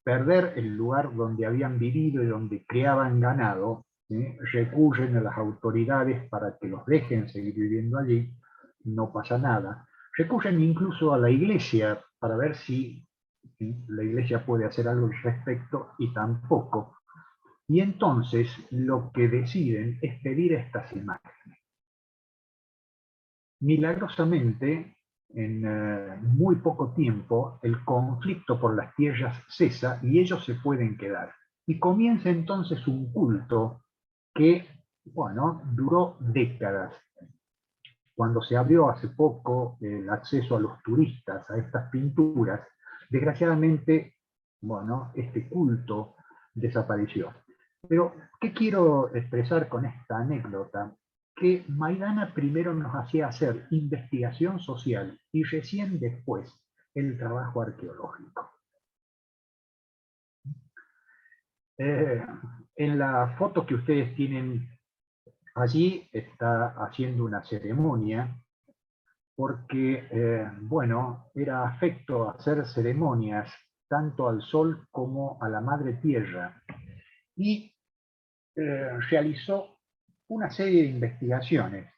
perder el lugar donde habían vivido y donde criaban ganado, recurren a las autoridades para que los dejen seguir viviendo allí, no pasa nada. Recurren incluso a la iglesia para ver si la iglesia puede hacer algo al respecto y tampoco. Y entonces lo que deciden es pedir estas imágenes. Milagrosamente, en muy poco tiempo, el conflicto por las tierras cesa y ellos se pueden quedar. Y comienza entonces un culto que, bueno, duró décadas. Cuando se abrió hace poco el acceso a los turistas a estas pinturas, desgraciadamente, bueno, este culto desapareció. Pero, ¿qué quiero expresar con esta anécdota? Que Maidana primero nos hacía hacer investigación social y recién después el trabajo arqueológico. En la foto que ustedes tienen allí está haciendo una ceremonia porque, bueno, era afecto hacer ceremonias tanto al sol como a la madre tierra y realizó una serie de investigaciones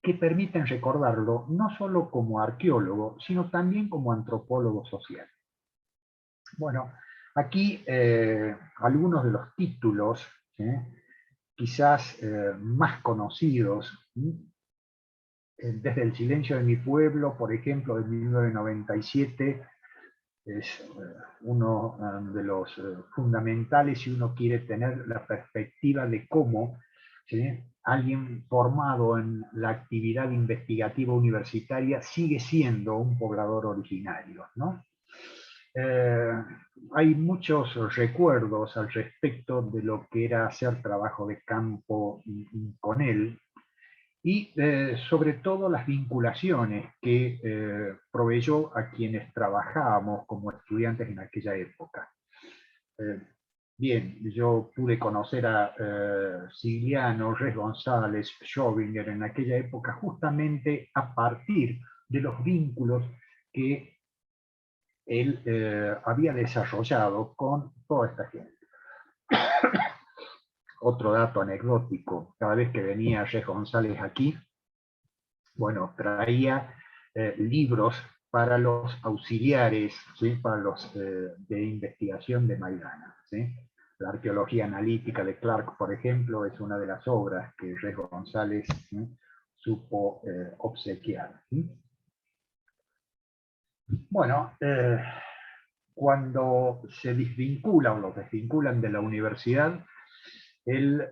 que permiten recordarlo no solo como arqueólogo, sino también como antropólogo social. Bueno, aquí algunos de los títulos, quizás más conocidos, desde El silencio de mi pueblo, por ejemplo, de 1997, es uno de los fundamentales si uno quiere tener la perspectiva de cómo, ¿sí?, alguien formado en la actividad investigativa universitaria sigue siendo un poblador originario, ¿no? Hay muchos recuerdos al respecto de lo que era hacer trabajo de campo con él, y sobre todo las vinculaciones que proveyó a quienes trabajábamos como estudiantes en aquella época. Bien, yo pude conocer a Siliano, Res González, Schobinger en aquella época justamente a partir de los vínculos que él había desarrollado con toda esta gente. Otro dato anecdótico, cada vez que venía Res González aquí, bueno, traía libros para los auxiliares, ¿sí?, para los de investigación de Maidana, ¿sí? La arqueología analítica de Clark, por ejemplo, es una de las obras que Res González, ¿sí?, supo obsequiar, ¿sí? Bueno, cuando se desvincula o los desvinculan de la universidad, él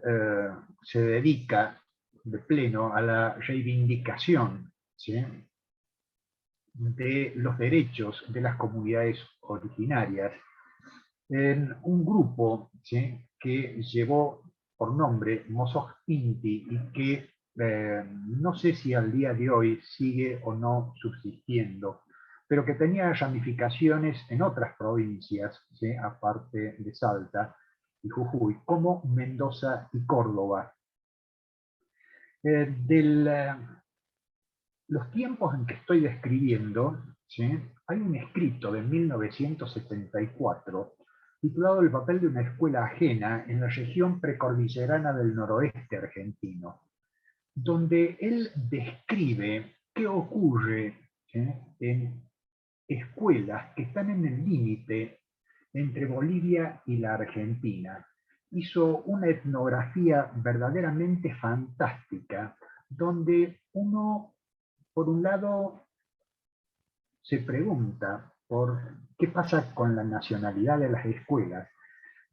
se dedica de pleno a la reivindicación, ¿sí?, de los derechos de las comunidades originarias en un grupo, ¿sí?, que llevó por nombre Mozoj Inti y que no sé si al día de hoy sigue o no subsistiendo, pero que tenía ramificaciones en otras provincias, ¿sí?, aparte de Salta y Jujuy, como Mendoza y Córdoba. Los tiempos en que estoy describiendo, ¿sí?, hay un escrito de 1974 titulado El papel de una escuela ajena en la región precordillerana del noroeste argentino, donde él describe qué ocurre, ¿sí?, en escuelas que están en el límite entre Bolivia y la Argentina. Hizo una etnografía verdaderamente fantástica, donde uno, por un lado, se pregunta por qué pasa con la nacionalidad de las escuelas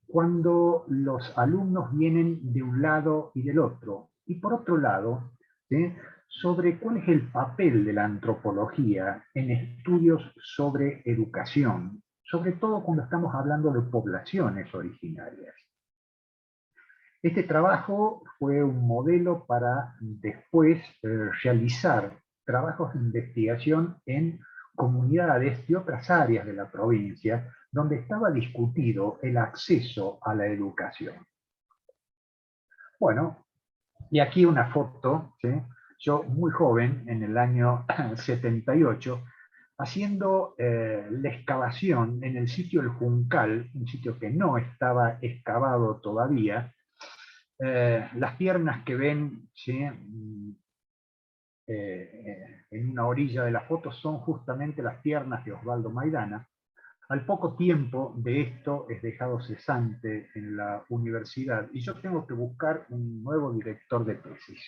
cuando los alumnos vienen de un lado y del otro. Y por otro lado, ¿sí?, sobre cuál es el papel de la antropología en estudios sobre educación, sobre todo cuando estamos hablando de poblaciones originarias. Este trabajo fue un modelo para después realizar trabajos de investigación en comunidades de otras áreas de la provincia, donde estaba discutido el acceso a la educación. Bueno, y aquí una foto, ¿sí?, yo muy joven, en el año 78, haciendo la excavación en el sitio El Juncal, un sitio que no estaba excavado todavía. Las piernas que ven, ¿sí?, en una orilla de la foto son justamente las piernas de Osvaldo Maidana. Al poco tiempo de esto es dejado cesante en la universidad y yo tengo que buscar un nuevo director de tesis.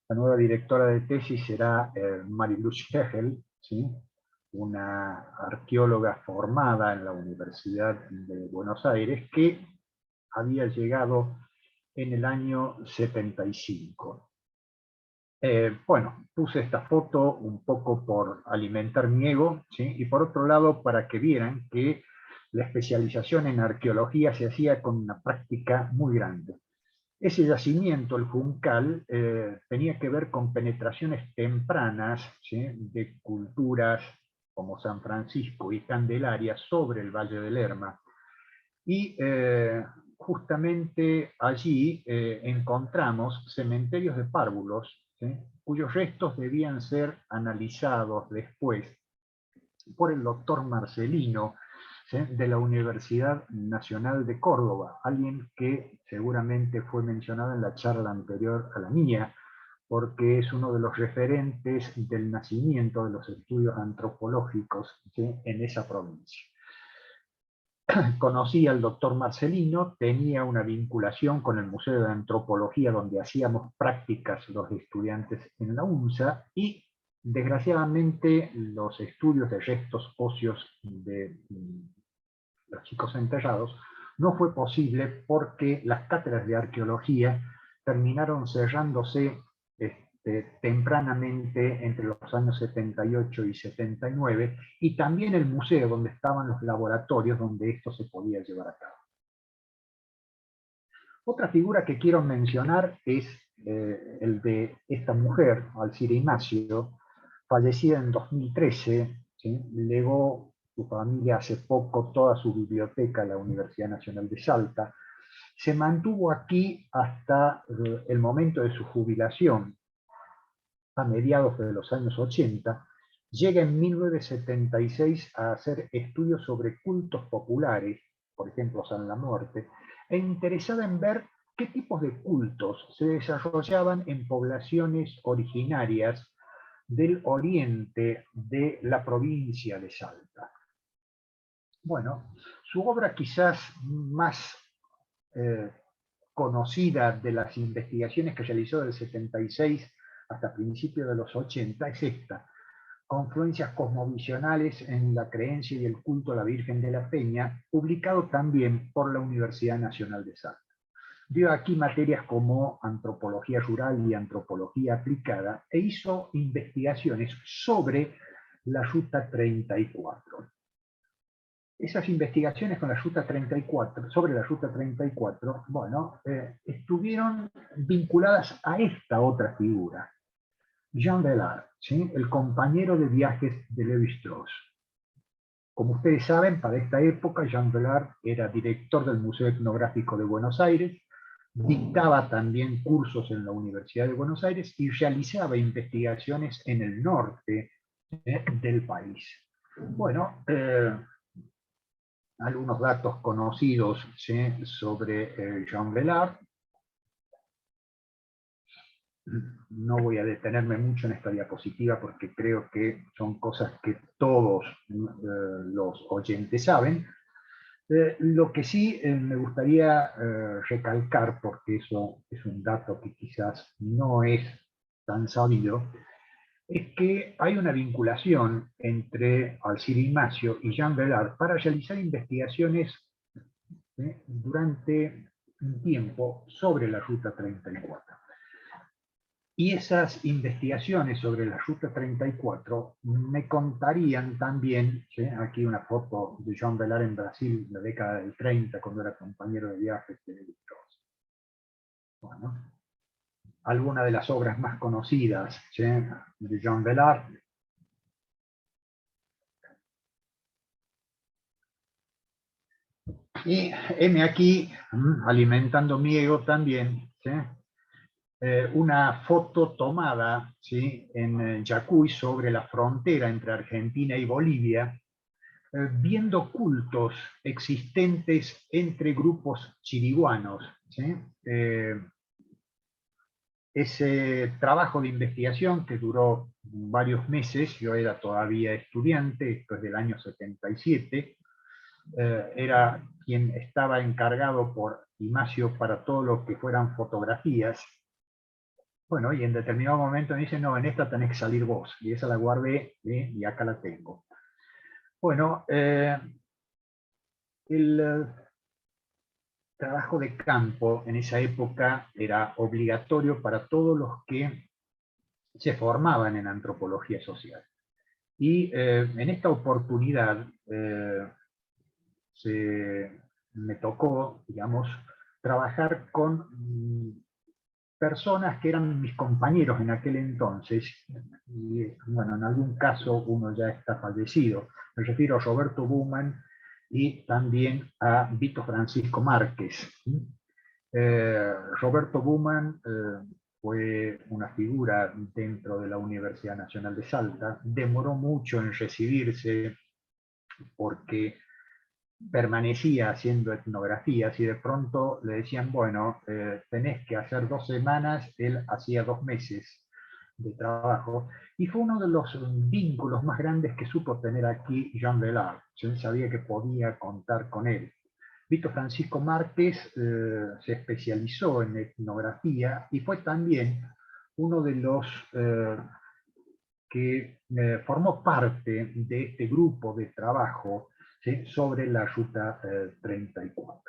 La nueva directora de tesis será Mariluz Hegel, ¿sí?, una arqueóloga formada en la Universidad de Buenos Aires que había llegado en el año 75. Bueno, puse esta foto un poco por alimentar mi ego, ¿sí?, y por otro lado para que vieran que la especialización en arqueología se hacía con una práctica muy grande. Ese yacimiento, el Juncal, tenía que ver con penetraciones tempranas, ¿sí?, de culturas como San Francisco y Candelaria sobre el Valle del Lerma. Y justamente allí encontramos cementerios de párvulos, ¿sí?, cuyos restos debían ser analizados después por el doctor Marcelino, ¿sí?, de la Universidad Nacional de Córdoba, alguien que seguramente fue mencionado en la charla anterior a la mía, porque es uno de los referentes del nacimiento de los estudios antropológicos, ¿sí?, en esa provincia. Conocí al doctor Marcelino, tenía una vinculación con el Museo de Antropología donde hacíamos prácticas los estudiantes en la UNSA, y desgraciadamente los estudios de restos óseos de los chicos enterrados no fue posible porque las cátedras de arqueología terminaron cerrándose tempranamente entre los años 78 y 79, y también el museo donde estaban los laboratorios donde esto se podía llevar a cabo. Otra figura que quiero mencionar es el de esta mujer, Alcira Ignacio, fallecida en 2013, ¿sí? Legó su familia hace poco toda su biblioteca a la Universidad Nacional de Salta. Se mantuvo aquí hasta el momento de su jubilación, a mediados de los años 80, llega en 1976 a hacer estudios sobre cultos populares, por ejemplo San la Muerte, e interesada en ver qué tipos de cultos se desarrollaban en poblaciones originarias del oriente de la provincia de Salta. Bueno, su obra quizás más conocida de las investigaciones que realizó del 76 hasta principios de los 80 es esta: Confluencias cosmovisionales en la creencia y el culto a la Virgen de la Peña, publicado también por la Universidad Nacional de Salta. Dio aquí materias como antropología rural y antropología aplicada, e hizo investigaciones sobre la Ruta 34. Esas investigaciones con la Ruta 34, sobre la Ruta 34, bueno, estuvieron vinculadas a esta otra figura, Jean Velard, ¿sí?, el compañero de viajes de Lévi-Strauss. Como ustedes saben, para esta época Jean Velard era director del Museo Etnográfico de Buenos Aires, dictaba también cursos en la Universidad de Buenos Aires y realizaba investigaciones en el norte del país. Bueno, algunos datos conocidos, ¿sí?, sobre Jean Velard. No voy a detenerme mucho en esta diapositiva porque creo que son cosas que todos los oyentes saben. Lo que sí me gustaría recalcar, porque eso es un dato que quizás no es tan sabido, es que hay una vinculación entre Alcira Ignacio y Jean Velard para realizar investigaciones durante un tiempo sobre la Ruta 34. Y esas investigaciones sobre la Ruta 34 me contarían también, ¿sí?, aquí una foto de Jean Velard en Brasil, en la década del 30, cuando era compañero de viajes de Lévi-Strauss. Bueno, algunas de las obras más conocidas, ¿sí?, de Jean Velard. Y heme aquí, alimentando mi ego también, ¿sí?, una foto tomada, ¿sí?, en Yacuy, sobre la frontera entre Argentina y Bolivia, viendo cultos existentes entre grupos chiriguanos, ¿sí? Ese trabajo de investigación, que duró varios meses, yo era todavía estudiante, esto es del año 77, era quien estaba encargado por Ignacio para todo lo que fueran fotografías. Bueno, y en determinado momento me dicen, no, en esta tenés que salir vos, y esa la guardé, y acá la tengo. Bueno, el trabajo de campo en esa época era obligatorio para todos los que se formaban en antropología social. Y en esta oportunidad me tocó, digamos, trabajar con personas que eran mis compañeros en aquel entonces, y bueno, en algún caso uno ya está fallecido. Me refiero a Roberto Buhmann y también a Vito Francisco Márquez. Roberto Buhmann fue una figura dentro de la Universidad Nacional de Salta, demoró mucho en recibirse porque permanecía haciendo etnografías y de pronto le decían, bueno, tenés que hacer 2 semanas, él hacía 2 meses de trabajo, y fue uno de los vínculos más grandes que supo tener aquí Jean Velard. Él sabía que podía contar con él. Víctor Francisco Márquez se especializó en etnografía y fue también uno de los que formó parte de este grupo de trabajo, ¿sí?, sobre la Ruta 34.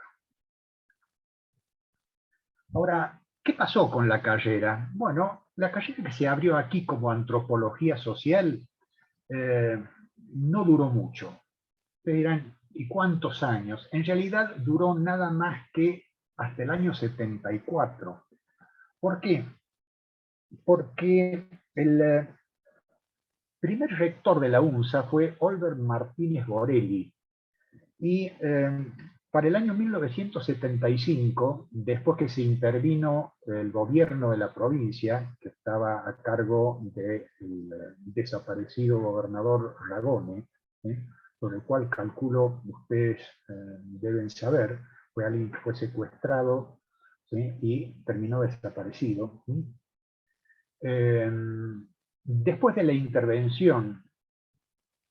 Ahora, ¿qué pasó con la carrera? Bueno, la carrera que se abrió aquí como antropología social no duró mucho. Ustedes dirán, ¿y cuántos años? En realidad duró nada más que hasta el año 74. ¿Por qué? Porque el primer rector de la UNSA fue Olbert Martínez Borelli. Y para el año 1975, después que se intervino el gobierno de la provincia, que estaba a cargo del desaparecido gobernador Ragone, sobre el cual calculo ustedes deben saber, fue alguien que fue secuestrado, ¿sí?, y terminó desaparecido. Después de la intervención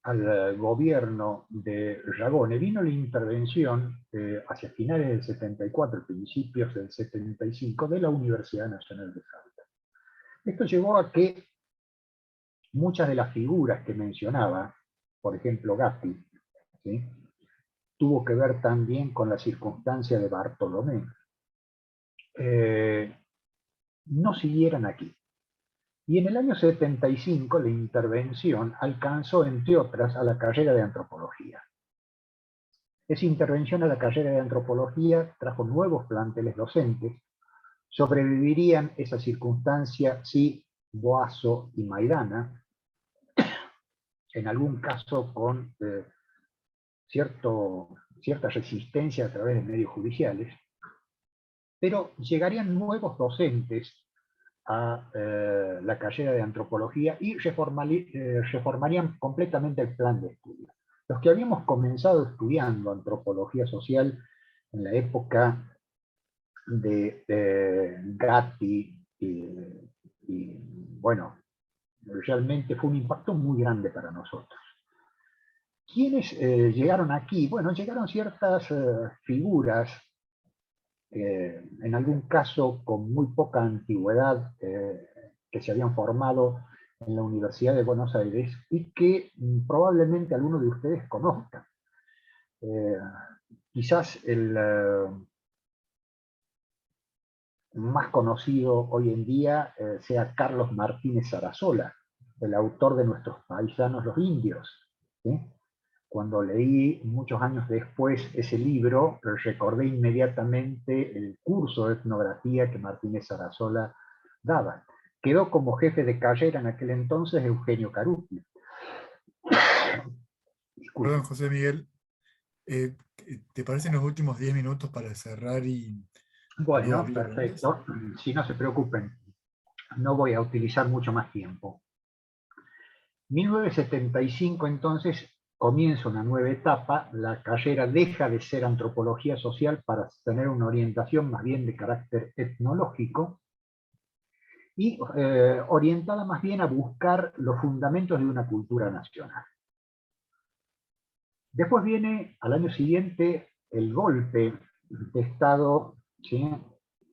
al gobierno de Ragone, vino la intervención hacia finales del 74, principios del 75, de la Universidad Nacional de Salta. Esto llevó a que muchas de las figuras que mencionaba, por ejemplo Gatti, ¿sí?, tuvo que ver también con la circunstancia de Bartolomé, no siguieran aquí. Y en el año 75 la intervención alcanzó, entre otras, a la carrera de antropología. Esa intervención a la carrera de antropología trajo nuevos planteles docentes. Sobrevivirían esa circunstancia si Boazo y Maidana, en algún caso con cierta resistencia a través de medios judiciales, pero llegarían nuevos docentes a la carrera de antropología y reformarían completamente el plan de estudio. Los que habíamos comenzado estudiando antropología social en la época de Gatti, y bueno, realmente fue un impacto muy grande para nosotros. ¿Quiénes llegaron aquí? Bueno, llegaron ciertas figuras, en algún caso con muy poca antigüedad, que se habían formado en la Universidad de Buenos Aires y que probablemente algunos de ustedes conozcan. Quizás el más conocido hoy en día sea Carlos Martínez Sarasola, el autor de Nuestros paisanos los indios, ¿sí? Cuando leí muchos años después ese libro, recordé inmediatamente el curso de etnografía que Martínez Sarasola daba. Quedó como jefe de carrera en aquel entonces Eugenio Caruti. Perdón, José Miguel, ¿te parecen los últimos 10 minutos para cerrar y luego Bueno, abrir las preguntas? perfecto. Si no se preocupen, no voy a utilizar mucho más tiempo. 1975 entonces comienza una nueva etapa, la carrera deja de ser antropología social para tener una orientación más bien de carácter etnológico y orientada más bien a buscar los fundamentos de una cultura nacional. Después viene al año siguiente el golpe de Estado, ¿sí?,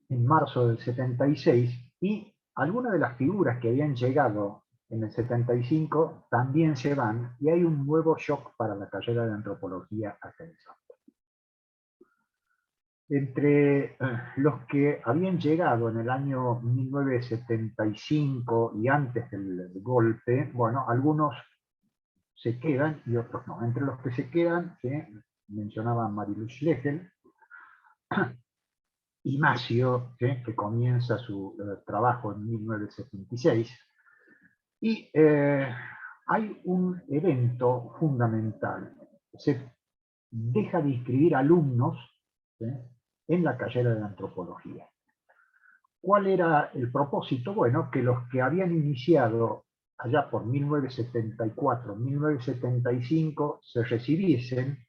en marzo del 76, y algunas de las figuras que habían llegado en el 75 también se van, y hay un nuevo shock para la carrera de antropología acá en Salta. Entre los que habían llegado en el año 1975 y antes del golpe, bueno, algunos se quedan y otros no. Entre los que se quedan, ¿sí?, mencionaba Mariluz Schlegel y Macio, ¿sí?, que comienza su trabajo en 1976. Y hay un evento fundamental. Se deja de inscribir alumnos, ¿sí?, en la carrera de antropología. ¿Cuál era el propósito? Bueno, que los que habían iniciado allá por 1974, 1975, se recibiesen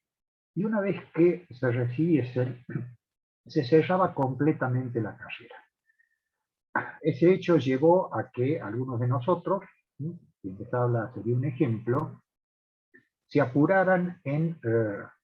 y una vez que se recibiesen, se cerraba completamente la carrera. Ese hecho llevó a que algunos de nosotros, quien les habla sería un ejemplo, se apuraran en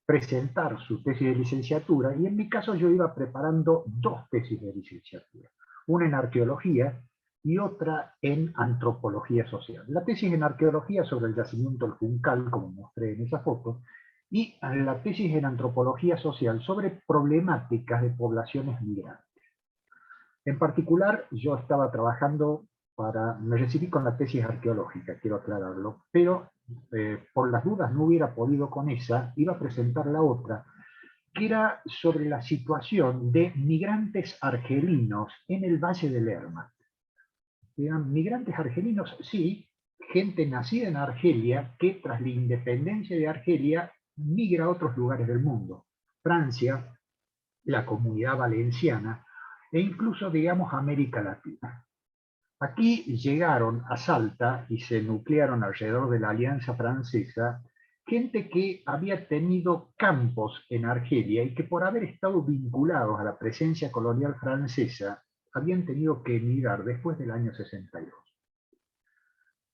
presentar su tesis de licenciatura, y en mi caso yo iba preparando dos tesis de licenciatura, una en arqueología y otra en antropología social. La tesis en arqueología sobre el yacimiento del Juncal, como mostré en esa foto, y la tesis en antropología social sobre problemáticas de poblaciones migrantes. En particular, yo estaba trabajando me recibí con la tesis arqueológica, quiero aclararlo, pero por las dudas no hubiera podido con esa, iba a presentar la otra, que era sobre la situación de migrantes argelinos en el Valle del Lerma. Eran migrantes argelinos, sí, gente nacida en Argelia que tras la independencia de Argelia migra a otros lugares del mundo. Francia, la Comunidad Valenciana e incluso, digamos, América Latina. Aquí llegaron a Salta y se nuclearon alrededor de la Alianza Francesa gente que había tenido campos en Argelia y que por haber estado vinculados a la presencia colonial francesa habían tenido que emigrar después del año 62.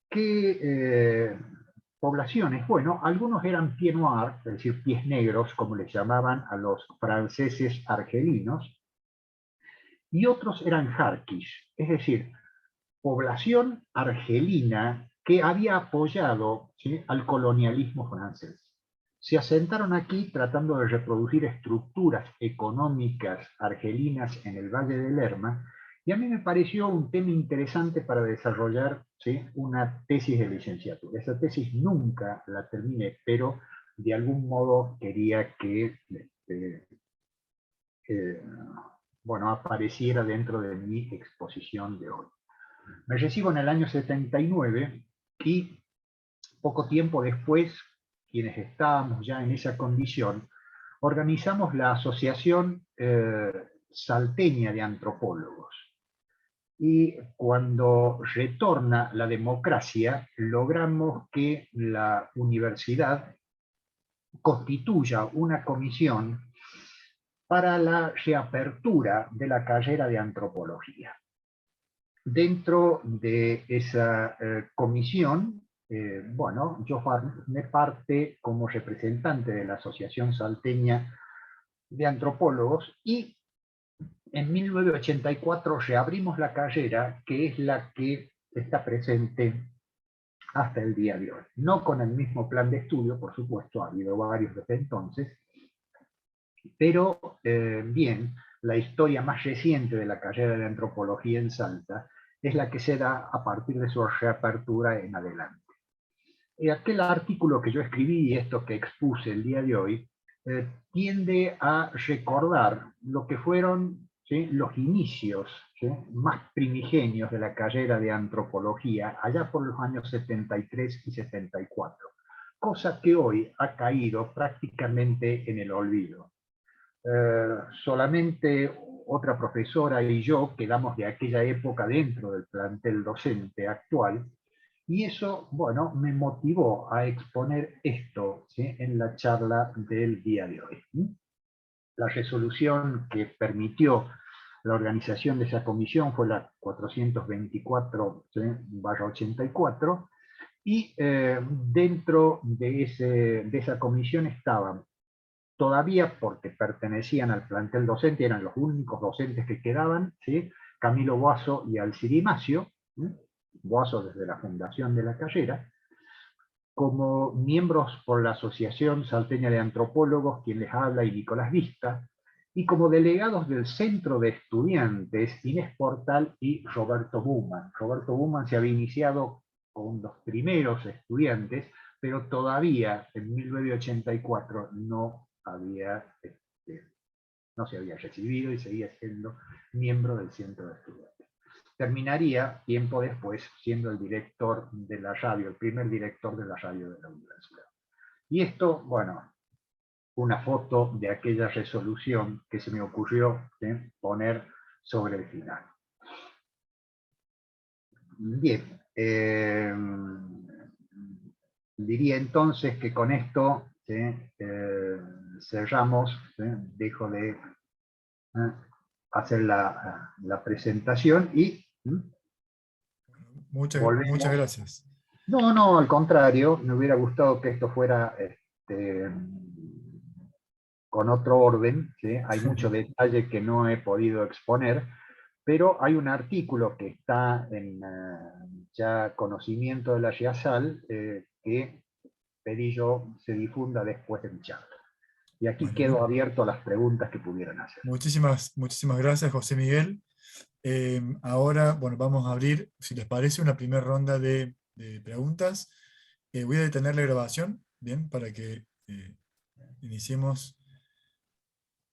¿Qué poblaciones? Bueno, algunos eran pieds noirs, es decir, pies negros, como les llamaban a los franceses argelinos, y otros eran jarquis, es decir, población argelina que había apoyado, ¿sí?, al colonialismo francés. Se asentaron aquí tratando de reproducir estructuras económicas argelinas en el Valle del Lerma, y a mí me pareció un tema interesante para desarrollar, ¿sí?, una tesis de licenciatura. Esa tesis nunca la terminé, pero de algún modo quería que bueno, apareciera dentro de mi exposición de hoy. Me recibo en el año 79 y poco tiempo después, quienes estábamos ya en esa condición, organizamos la Asociación Salteña de Antropólogos. Y cuando retorna la democracia, logramos que la universidad constituya una comisión para la reapertura de la carrera de antropología. Dentro de esa comisión, bueno, yo formé parte como representante de la Asociación Salteña de Antropólogos, y en 1984 reabrimos la carrera, que es la que está presente hasta el día de hoy. No con el mismo plan de estudio, por supuesto, ha habido varios desde entonces, pero bien, la historia más reciente de la carrera de antropología en Salta es la que se da a partir de su reapertura en adelante. Aquel artículo que yo escribí y esto que expuse el día de hoy tiende a recordar lo que fueron, ¿sí?, los inicios, ¿sí?, más primigenios de la carrera de antropología allá por los años 73 y 74, cosa que hoy ha caído prácticamente en el olvido. Solamente otra profesora y yo quedamos de aquella época dentro del plantel docente actual, y eso, bueno, me motivó a exponer esto, ¿sí?, en la charla del día de hoy. La resolución que permitió la organización de esa comisión fue la 424/84, y dentro de esa comisión estaban, todavía porque pertenecían al plantel docente, eran los únicos docentes que quedaban, ¿sí?, Camilo Boazo y Alciri Macio, Boazo desde la fundación de la carrera, como miembros por la Asociación Salteña de Antropólogos, quien les habla, y Nicolás Vista, y como delegados del Centro de Estudiantes, Inés Portal y Roberto Buman. Roberto Buman se había iniciado con los primeros estudiantes, pero todavía en 1984 no se había recibido y seguía siendo miembro del Centro de Estudiantes. Terminaría tiempo después siendo el director de la radio, el primer director de la radio de la universidad. Y esto, bueno, una foto de aquella resolución que se me ocurrió poner sobre el final. Bien, diría entonces que con esto ¿sí? Cerramos, ¿sí? Dejo de hacer la presentación y Muchas volvemos. gracias. No, no, al contrario, me hubiera gustado que esto fuera con otro orden, ¿sí? Hay mucho detalle que no he podido exponer, pero hay un artículo que está en ya conocimiento de la RIASAL que pedí yo se difunda después de mi charla. Y aquí Bueno, quedo abierto a las preguntas que pudieran hacer. muchísimas gracias, José Miguel. Ahora, bueno, vamos a abrir, si les parece, una primera ronda de preguntas. Voy a detener la grabación, bien, para que iniciemos